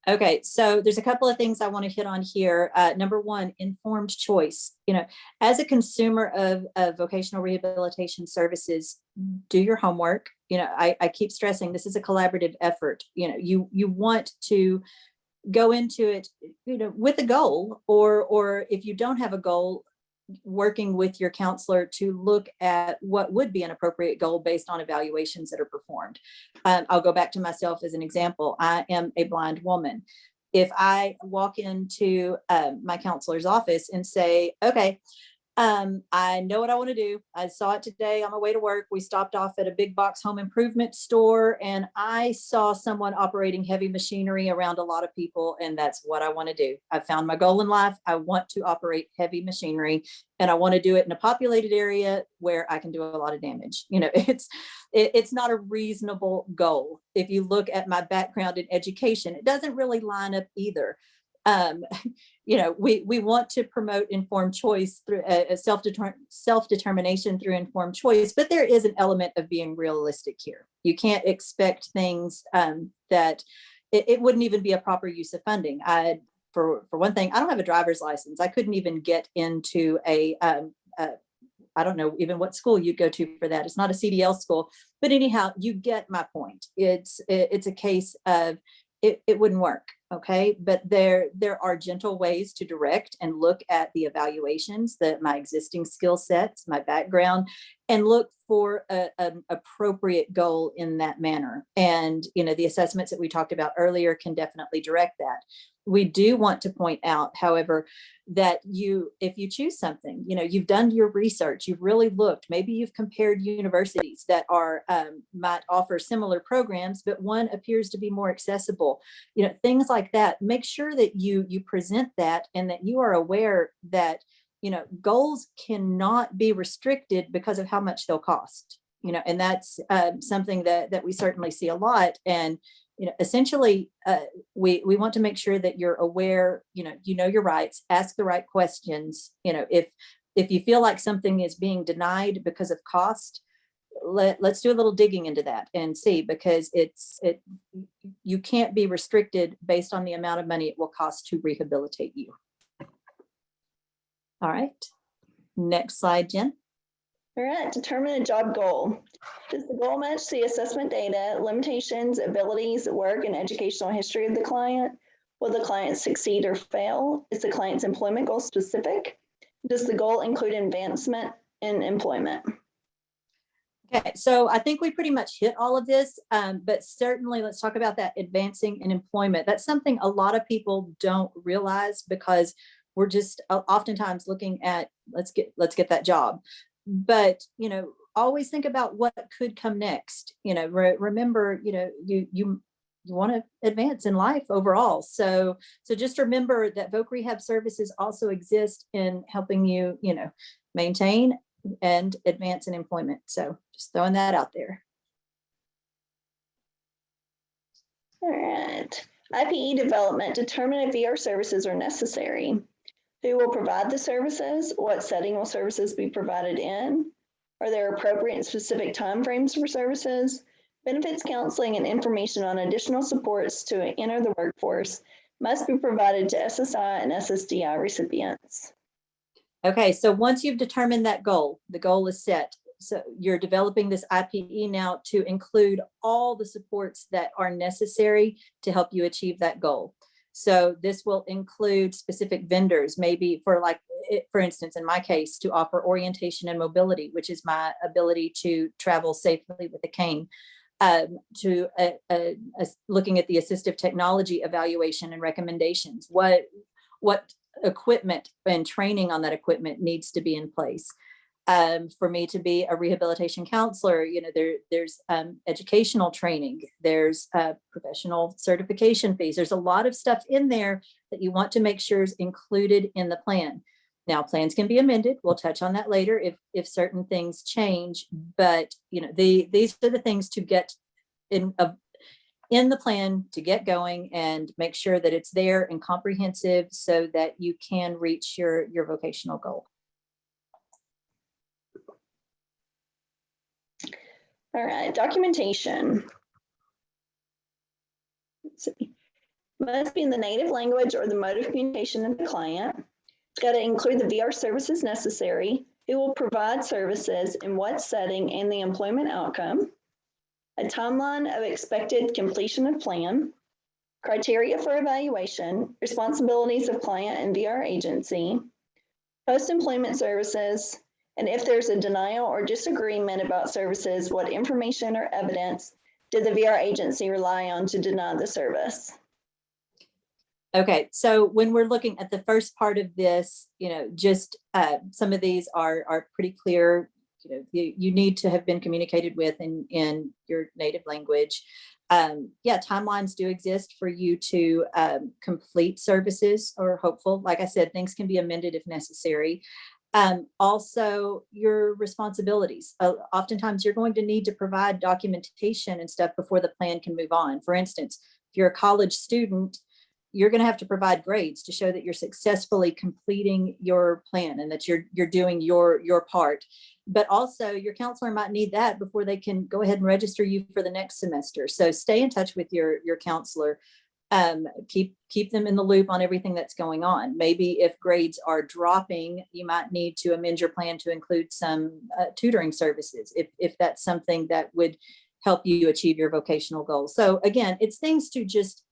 Okay, so there's a couple of things I want to hit on here. Number one, informed choice. As a consumer of vocational rehabilitation services, do your homework. I keep stressing this is a collaborative effort. You want to go into it, with a goal, or if you don't have a goal, working with your counselor to look at what would be an appropriate goal based on evaluations that are performed. I'll go back to myself as an example. I am a blind woman. If I walk into my counselor's office and say, okay, I know what I want to do. I saw it today on my way to work. We stopped off at a big box home improvement store, and I saw someone operating heavy machinery around a lot of people, and that's what I want to do. I found my goal in life. I want to operate heavy machinery, and I want to do it in a populated area where I can do a lot of damage. It's not a reasonable goal. If you look at my background in education, it doesn't really line up either. We want to promote informed choice through self-determination through informed choice, but there is an element of being realistic here. You can't expect things that it wouldn't even be a proper use of funding. For one thing, I don't have a driver's license. I couldn't even get into I don't know even what school you'd go to for that. It's not a CDL school, but anyhow, you get my point. It's a case of it wouldn't work. Okay, but there are gentle ways to direct and look at the evaluations, my existing skill sets, my background, and look for an appropriate goal in that manner. And the assessments that we talked about earlier can definitely direct that. We do want to point out, however, that if you choose something, you've done your research, you've really looked, maybe you've compared universities that might offer similar programs, but one appears to be more accessible, things like that. Make sure that you present that and that you are aware that, goals cannot be restricted because of how much they'll cost, and that's something that we certainly see a lot. And essentially, we want to make sure that you're aware, your rights, ask the right questions. If you feel like something is being denied because of cost, let's do a little digging into that and see, because you can't be restricted based on the amount of money it will cost to rehabilitate you. All right, next slide, Jen. All right, determine a job goal. Does the goal match the assessment data, limitations, abilities, work, and educational history of the client? Will the client succeed or fail? Is the client's employment goal specific? Does the goal include advancement in employment? Okay, so I think we pretty much hit all of this, but certainly let's talk about that advancing in employment. That's something a lot of people don't realize because we're just oftentimes looking at let's get that job. But always think about what could come next. Remember, you want to advance in life overall. So just remember that Voc Rehab services also exist in helping you, maintain and advance in employment. So just throwing that out there. All right. IPE development, determine if VR services are necessary. Who will provide the services? What setting will services be provided in? Are there appropriate and specific timeframes for services? Benefits counseling and information on additional supports to enter the workforce must be provided to SSI and SSDI recipients. Okay, so once you've determined that goal, the goal is set. So you're developing this IPE now to include all the supports that are necessary to help you achieve that goal. So this will include specific vendors, maybe for instance, in my case, to offer orientation and mobility, which is my ability to travel safely with a cane, to looking at the assistive technology evaluation and recommendations. What equipment and training on that equipment needs to be in place. For me to be a rehabilitation counselor, there's educational training, there's professional certification fees. There's a lot of stuff in there that you want to make sure is included in the plan. Now, plans can be amended. We'll touch on that later if certain things change. But these are the things to get in the plan to get going and make sure that it's there and comprehensive so that you can reach your vocational goal. All right, documentation. Let's see. Must be in the native language or the mode of communication of the client. It's got to include the VR services necessary, who will provide services, in what setting, and the employment outcome. A timeline of expected completion of plan. Criteria for evaluation, responsibilities of client and VR agency. Post-employment services, and if there's a denial or disagreement about services, what information or evidence did the VR agency rely on to deny the service? Okay, so when we're looking at the first part of this, just some of these are pretty clear. You need to have been communicated with in your native language. Timelines do exist for you to complete services or hopeful. Like I said, things can be amended if necessary. Also, your responsibilities. Oftentimes, you're going to need to provide documentation and stuff before the plan can move on. For instance, if you're a college student, you're going to have to provide grades to show that you're successfully completing your plan and that you're doing your part. But also, your counselor might need that before they can go ahead and register you for the next semester. So stay in touch with your counselor. Keep them in the loop on everything that's going on. Maybe if grades are dropping, you might need to amend your plan to include some tutoring services if that's something that would help you achieve your vocational goals. So again, it's things to just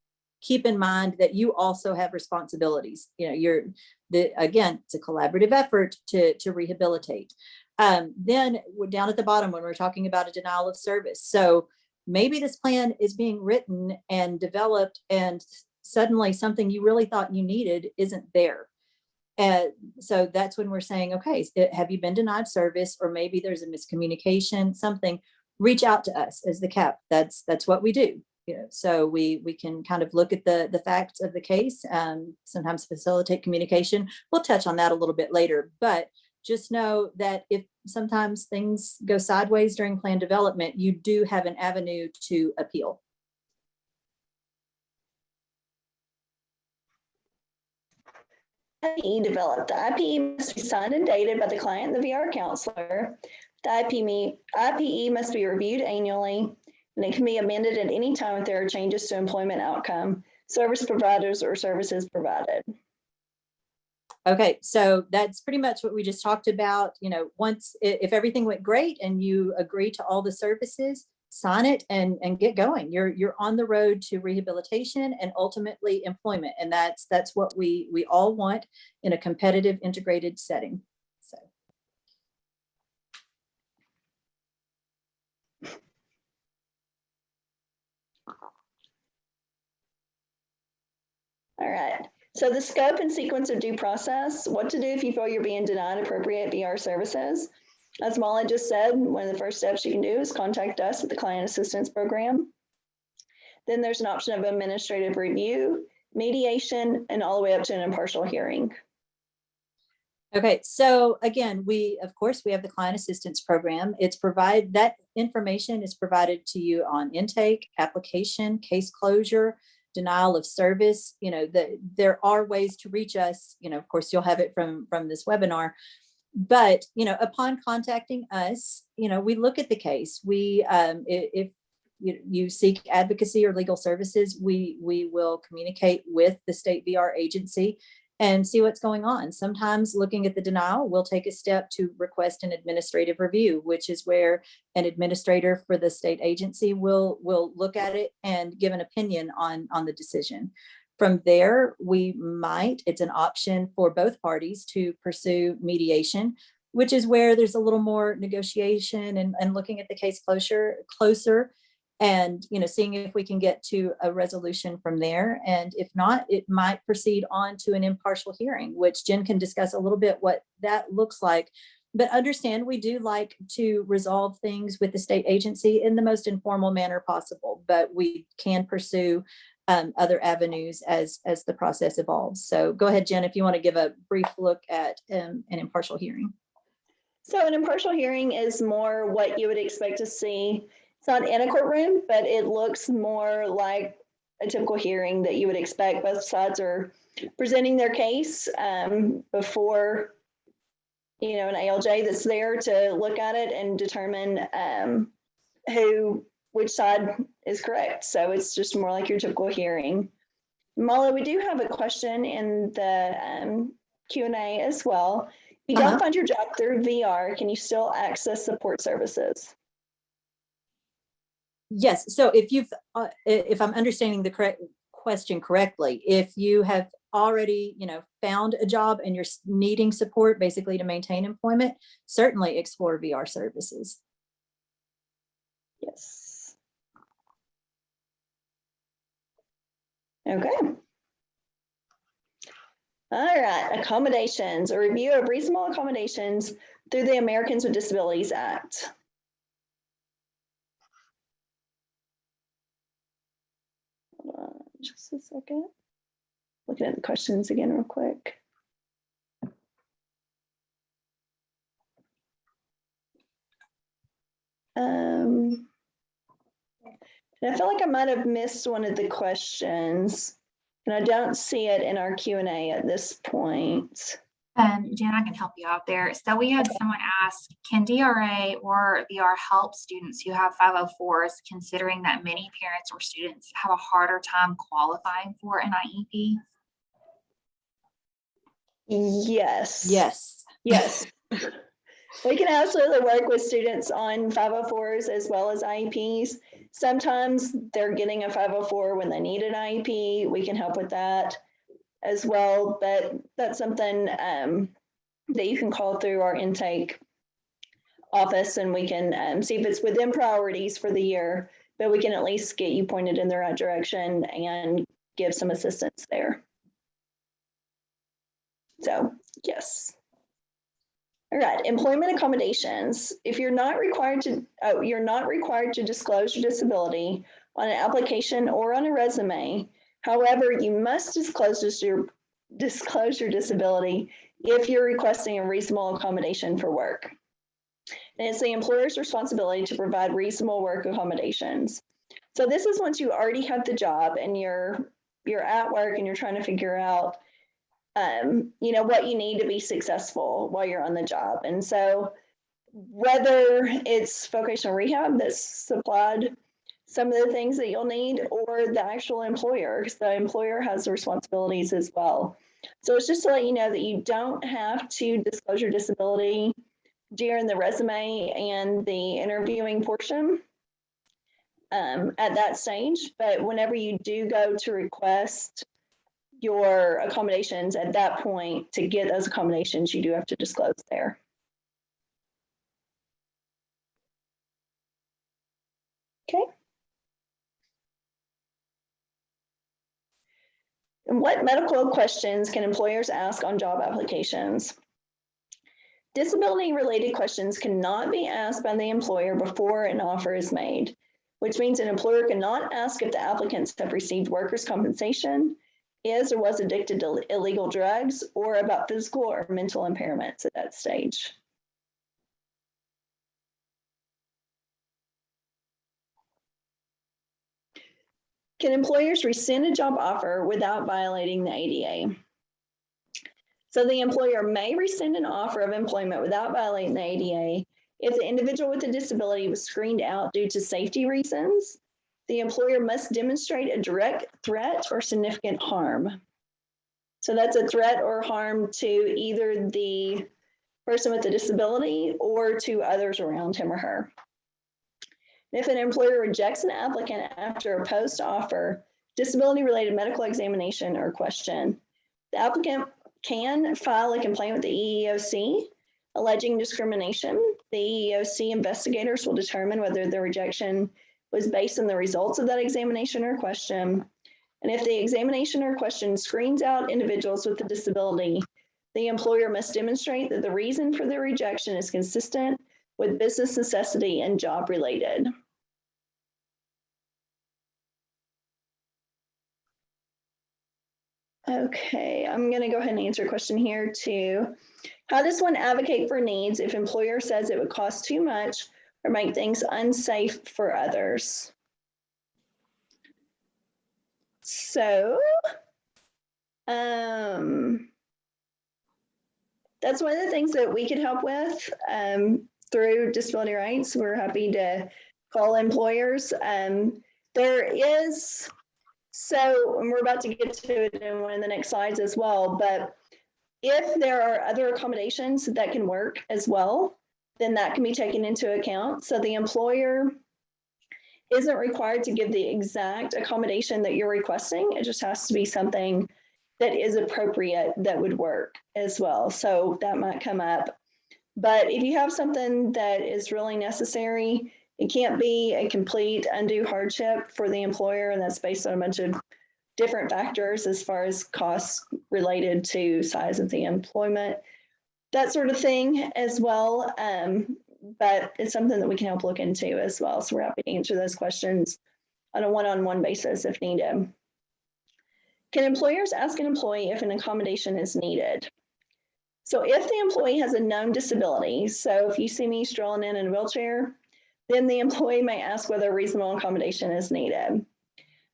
keep in mind that you also have responsibilities. Again, it's a collaborative effort to rehabilitate. Then we're down at the bottom when we're talking about a denial of service. So maybe this plan is being written and developed and suddenly something you really thought you needed isn't there. And so that's when we're saying, okay, have you been denied service? Or maybe there's a miscommunication, something. Reach out to us as the CAP. That's what we do. So we can kind of look at the facts of the case, sometimes facilitate communication. We'll touch on that a little bit later, but just know that if sometimes things go sideways during plan development, you do have an avenue to appeal. IPE developed. The IPE must be signed and dated by the client and the VR counselor. The IPE must be reviewed annually, and it can be amended at any time if there are changes to employment outcome, service providers, or services provided. Okay, so that's pretty much what we just talked about. You know, once, if everything went great and you agree to all the services, sign it and get going. You're on the road to rehabilitation and ultimately employment. And that's what we all want in a competitive integrated setting. So. All right. So the scope and sequence of due process, what to do if you feel you're being denied appropriate VR services. As Mollie just said, one of the first steps you can do is contact us at the Client Assistance Program. Then there's an option of administrative review, mediation, and all the way up to an impartial hearing. Okay, so again, of course, we have the Client Assistance Program. That information is provided to you on intake, application, case closure, denial of service. You know, there are ways to reach us. You know, of course, you'll have it from this webinar. But, you know, upon contacting us, you know, we look at the case. If you seek advocacy or legal services, we will communicate with the state VR agency and see what's going on. Sometimes looking at the denial, we'll take a step to request an administrative review, which is where an administrator for the state agency will look at it and give an opinion on the decision. From there, it's an option for both parties to pursue mediation, which is where there's a little more negotiation and looking at the case closer and, you know, seeing if we can get to a resolution from there. And if not, it might proceed on to an impartial hearing, which Jen can discuss a little bit what that looks like. But understand, we do like to resolve things with the state agency in the most informal manner possible, but we can pursue other avenues as the process evolves. So go ahead, Jen, if you want to give a brief look at an impartial hearing. So an impartial hearing is more what you would expect to see. It's not in a courtroom, but it looks more like a typical hearing that you would expect. Both sides are presenting their case before, you know, an ALJ that's there to look at it and determine which side is correct. So it's just more like your typical hearing. Mollie, we do have a question in the Q&A as well. If you don't find your job through VR, can you still access support services? Yes. So if I'm understanding the correct question correctly, if you have already, you know, found a job and you're needing support basically to maintain employment, certainly explore VR services. Yes. Okay. All right, accommodations, a review of reasonable accommodations through the Americans with Disabilities Act. Hold on just a second. Looking at the questions again real quick. And I feel like I might have missed one of the questions, and I don't see it in our Q&A at this point. Jen, I can help you out there. So we had someone ask, can DRA or VR help students who have 504s, considering that many parents or students have a harder time qualifying for an IEP? Yes. Yes. Yes. We can absolutely work with students on 504s as well as IEPs. Sometimes they're getting a 504 when they need an IEP. We can help with that as well, but that's something that you can call through our intake office, and we can see if it's within priorities for the year, but we can at least get you pointed in the right direction and give some assistance there. So, yes. All right, employment accommodations. If you're not required to disclose your disability on an application or on a resume. However, you must disclose your disability if you're requesting a reasonable accommodation for work. And it's the employer's responsibility to provide reasonable work accommodations. So this is once you already have the job and you're at work and you're trying to figure out you know, what you need to be successful while you're on the job. And so whether it's vocational rehab that's supplied some of the things that you'll need, or the actual employer, because the employer has responsibilities as well. So it's just to let you know that you don't have to disclose your disability during the resume and the interviewing portion at that stage. But whenever you do go to request your accommodations at that point, to get those accommodations, you do have to disclose there. Okay. And what medical questions can employers ask on job applications? Disability-related questions cannot be asked by the employer before an offer is made, which means an employer cannot ask if the applicants have received workers' compensation, is or was addicted to illegal drugs, or about physical or mental impairments at that stage. Can employers rescind a job offer without violating the ADA? So the employer may rescind an offer of employment without violating the ADA if the individual with a disability was screened out due to safety reasons. The employer must demonstrate a direct threat or significant harm. So that's a threat or harm to either the person with a disability or to others around him or her. If an employer rejects an applicant after a post-offer disability-related medical examination or question, the applicant can file a complaint with the EEOC alleging discrimination. The EEOC investigators will determine whether the rejection was based on the results of that examination or question. And if the examination or question screens out individuals with a disability, the employer must demonstrate that the reason for the rejection is consistent with business necessity and job related. Okay, I'm going to go ahead and answer a question here too. How does one advocate for needs if employer says it would cost too much or make things unsafe for others? So, that's one of the things that we could help with through disability rights. We're happy to call employers. There is, so, and we're about to get to it in one of the next slides as well, but if there are other accommodations that can work as well, then that can be taken into account. So the employer isn't required to give the exact accommodation that you're requesting. It just has to be something that is appropriate that would work as well. So that might come up. But if you have something that is really necessary, it can't be a complete undue hardship for the employer, and that's based on a bunch of different factors as far as costs related to size of the employment, that sort of thing as well. But it's something that we can help look into as well. So we're happy to answer those questions on a one-on-one basis if needed. Can employers ask an employee if an accommodation is needed? So if the employee has a known disability, so if you see me strolling in a wheelchair, then the employee may ask whether a reasonable accommodation is needed.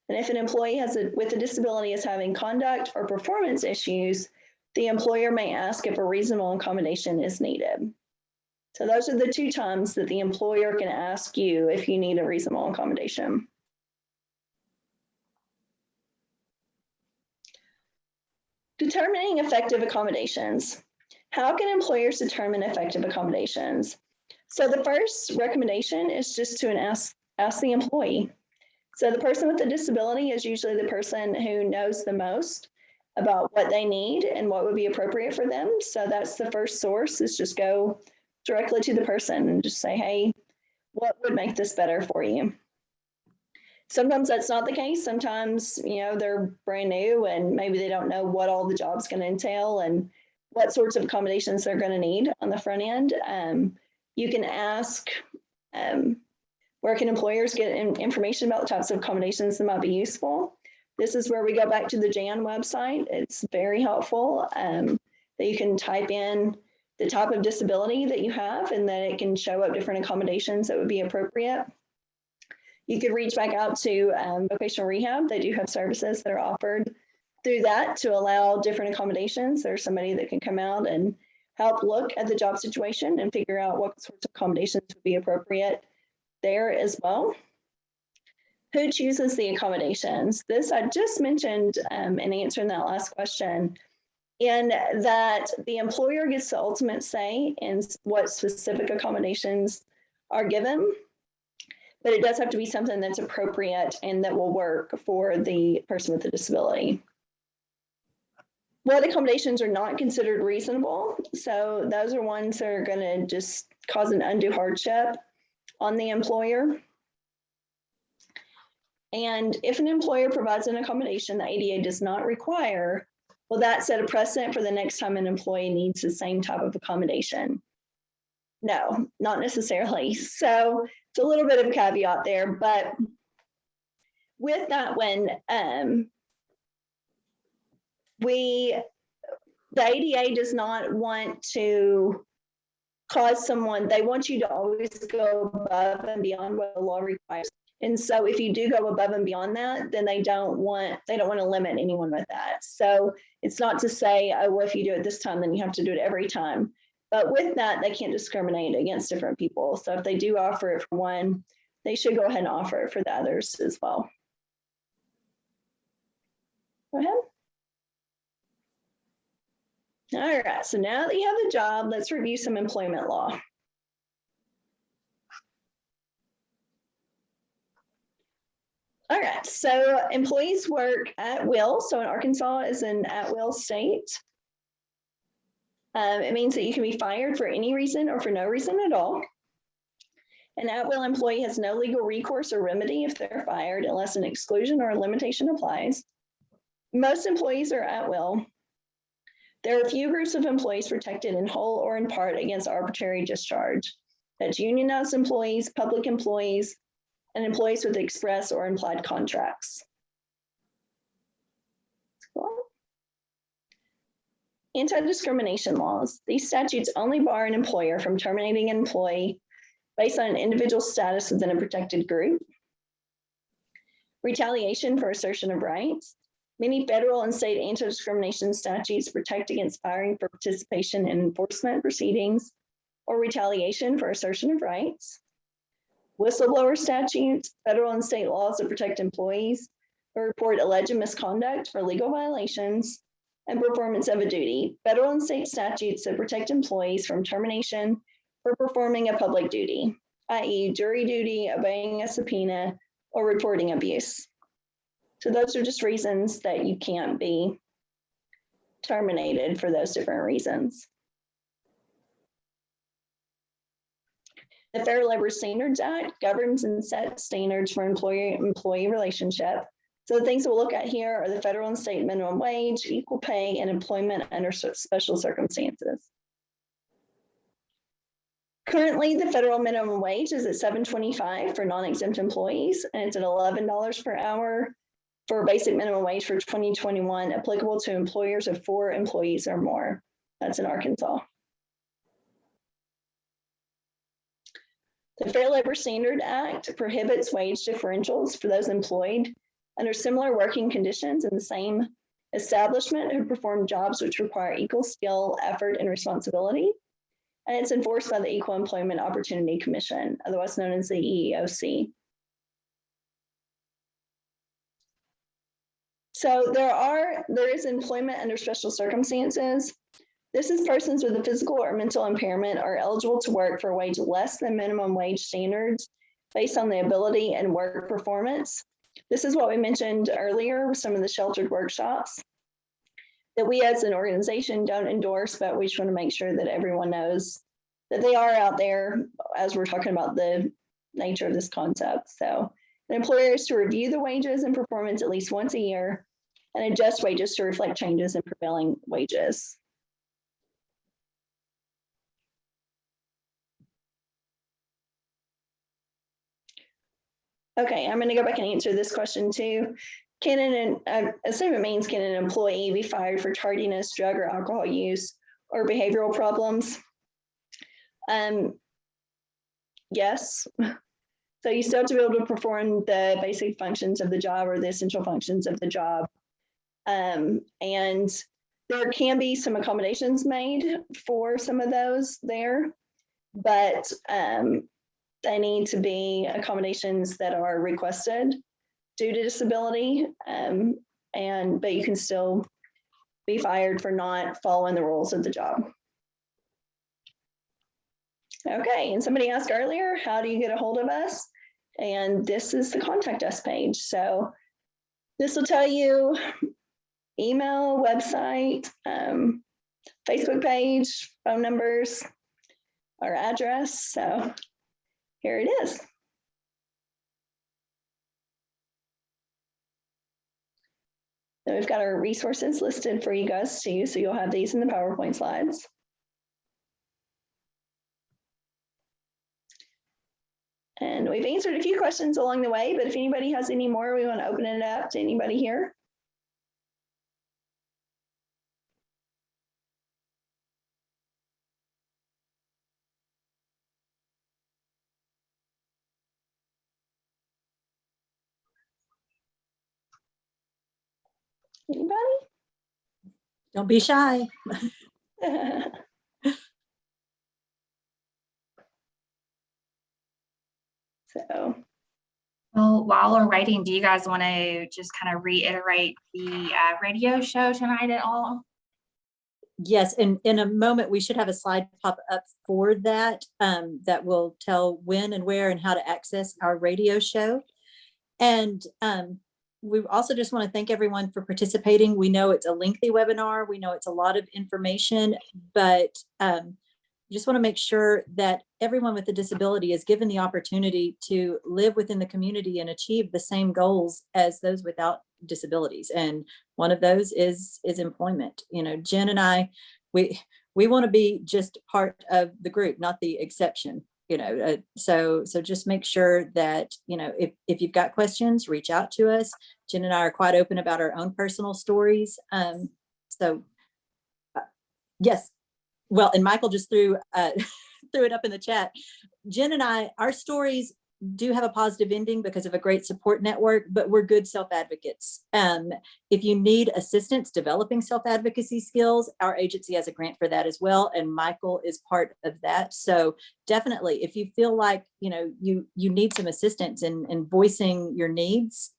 And if an employee with a disability is having conduct or performance issues, the employer may ask if a reasonable accommodation is needed. So those are the two times that the employer can ask you if you need a reasonable accommodation. Determining effective accommodations. How can employers determine effective accommodations? So the first recommendation is just to ask the employee. So the person with the disability is usually the person who knows the most about what they need and what would be appropriate for them. So that's the first source, is just go directly to the person and just say, hey, what would make this better for you? Sometimes that's not the case. Sometimes, they're brand new and maybe they don't know what all the job's going to entail and what sorts of accommodations they're going to need on the front end. You can ask, where can employers get information about the types of accommodations that might be useful? This is where we go back to the JAN website. It's very helpful that you can type in the type of disability that you have and that it can show up different accommodations that would be appropriate. You could reach back out to Vocational Rehab. They do have services that are offered through that to allow different accommodations. There's somebody that can come out and help look at the job situation and figure out what sorts of accommodations would be appropriate there as well. Who chooses the accommodations? This I just mentioned in answering that last question. and that the employer gets the ultimate say in what specific accommodations are given, but it does have to be something that's appropriate and that will work for the person with the disability. What accommodations are not considered reasonable? So those are ones that are going to just cause an undue hardship on the employer. And if an employer provides an accommodation the ADA does not require, will that set a precedent for the next time an employee needs the same type of accommodation? No, not necessarily. So it's a little bit of a caveat there, but with that one, the ADA does not want to cause someone, they want you to always go above and beyond what the law requires. And so if you do go above and beyond that, then they don't want to limit anyone with that. So it's not to say, oh, well, if you do it this time, then you have to do it every time. But with that, they can't discriminate against different people. So if they do offer it for one, they should go ahead and offer it for the others as well. Go ahead. All right, so now that you have the job, let's review some employment law. All right, so employees work at will. So in Arkansas is an at-will state. It means that you can be fired for any reason or for no reason at all. An at-will employee has no legal recourse or remedy if they're fired unless an exclusion or a limitation applies. Most employees are at will. There are a few groups of employees protected in whole or in part against arbitrary discharge. That's unionized employees, public employees, and employees with express or implied contracts. Anti-discrimination laws. These statutes only bar an employer from terminating an employee based on an individual status within a protected group. Retaliation for assertion of rights. Many federal and state anti-discrimination statutes protect against firing for participation in enforcement proceedings or retaliation for assertion of rights. Whistleblower statutes, federal and state laws that protect employees who report alleged misconduct for legal violations and performance of a duty. Federal and state statutes that protect employees from termination for performing a public duty, i.e. jury duty, obeying a subpoena, or reporting abuse. So those are just reasons that you can't be terminated for those different reasons. The Fair Labor Standards Act governs and sets standards for employer-employee relationship. So the things we'll look at here are the federal and state minimum wage, equal pay, and employment under special circumstances. Currently, the federal minimum wage is at $7.25 for non-exempt employees, and it's at $11 per hour for basic minimum wage for 2021, applicable to employers of 4 employees or more. That's in Arkansas. The Fair Labor Standards Act prohibits wage differentials for those employed under similar working conditions in the same establishment who perform jobs which require equal skill, effort, and responsibility. And it's enforced by the Equal Employment Opportunity Commission, otherwise known as the EEOC. So there is employment under special circumstances. This is persons with a physical or mental impairment are eligible to work for a wage less than minimum wage standards based on the ability and work performance. This is what we mentioned earlier with some of the sheltered workshops that we as an organization don't endorse, but we just want to make sure that everyone knows that they are out there as we're talking about the nature of this concept. So an employer is to review the wages and performance at least once a year and adjust wages to reflect changes in prevailing wages. Okay, I'm going to go back and answer this question too. A statement means, can an employee be fired for tardiness, drug or alcohol use, or behavioral problems? Yes. So you still have to be able to perform the basic functions of the job or the essential functions of the job. And there can be some accommodations made for some of those there, but they need to be accommodations that are requested due to disability, but you can still be fired for not following the rules of the job. Okay, and somebody asked earlier, how do you get a hold of us? And this is the contact us page. So this will tell you email, website, Facebook page, phone numbers, our address. So here it is. So we've got our resources listed for you guys to use. So you'll have these in the PowerPoint slides. And we've answered a few questions along the way, but if anybody has any more, we want to open it up to anybody here. Anybody? Don't be shy. So, Well, while we're writing, do you guys want to just kind of reiterate the radio show tonight at all? Yes, and in a moment, we should have a slide pop up for that, that will tell when and where and how to access our radio show. And we also just want to thank everyone for participating. We know it's a lengthy webinar. We know it's a lot of information, but just want to make sure that everyone with a disability is given the opportunity to live within the community and achieve the same goals as those without disabilities. And one of those is employment. You know, Jen and I, we want to be just part of the group, not the exception. You know, so just make sure that, you know, if you've got questions, reach out to us. Jen and I are quite open about our own personal stories. Yes. Well, and Michael just threw it up in the chat. Jen and I, our stories do have a positive ending because of a great support network, but we're good self-advocates. If you need assistance developing self-advocacy skills, our agency has a grant for that as well, and Michael is part of that. So definitely, if you feel like, you know, you need some assistance in voicing your needs,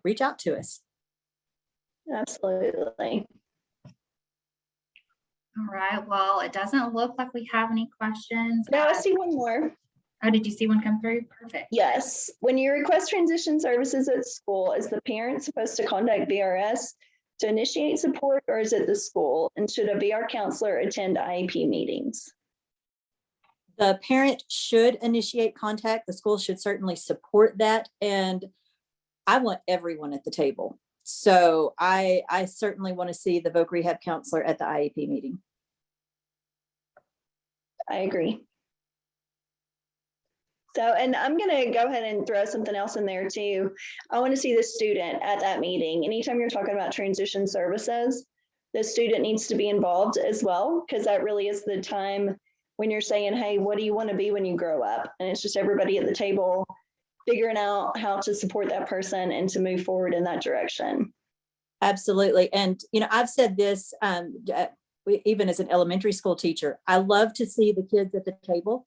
reach out to us. absolutely. All right. Well, it doesn't look like we have any questions. Now I see one more. Oh, did you see one come through? Perfect. Yes. When you request transition services at school, is the parent supposed to contact VRS to initiate support, or is it the school? And should a VR counselor attend IEP meetings? The parent should initiate contact. The school should certainly support that. And I want everyone at the table. So I certainly want to see the Voc Rehab counselor at the IEP meeting. I agree. So, and I'm going to go ahead and throw something else in there too. I want to see the student at that meeting. Anytime you're talking about transition services, the student needs to be involved as well, because that really is the time when you're saying, hey, what do you want to be when you grow up? And it's just everybody at the table figuring out how to support that person and to move forward in that direction. Absolutely. And, you know, I've said this, even as an elementary school teacher, I love to see the kids at the table,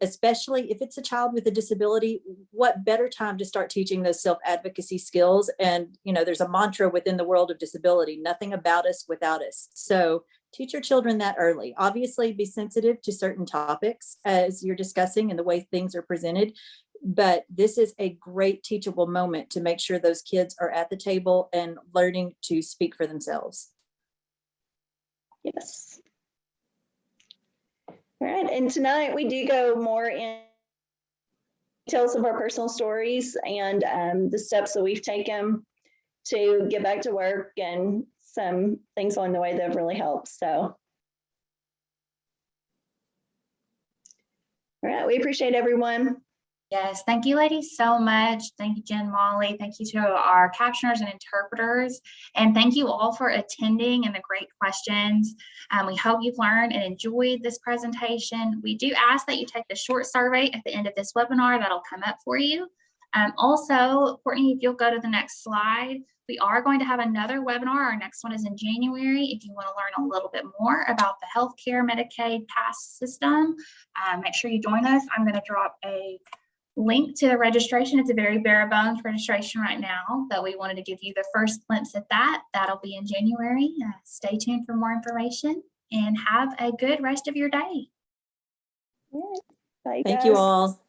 especially if it's a child with a disability. What better time to start teaching those self-advocacy skills? And, you know, there's a mantra within the world of disability, nothing about us without us. So teach your children that early. Obviously, be sensitive to certain topics as you're discussing and the way things are presented. But this is a great teachable moment to make sure those kids are at the table and learning to speak for themselves. Yes. All right, and tonight we do go more in details of our personal stories and the steps that we've taken to get back to work and some things along the way that have really helped. So, all right, we appreciate everyone. Yes, thank you ladies so much. Thank you, Jen, Molly. Thank you to our captioners and interpreters. And thank you all for attending and the great questions. We hope you've learned and enjoyed this presentation. We do ask that you take the short survey at the end of this webinar. That'll come up for you. Also, Courtney, if you'll go to the next slide, we are going to have another webinar. Our next one is in January. If you want to learn a little bit more about the healthcare Medicaid pass system, make sure you join us. I'm going to drop a link to the registration. It's a very bare bones registration right now, but we wanted to give you the first glimpse at that. That'll be in January. Stay tuned for more information and have a good rest of your day. Bye, Thank you guys. all.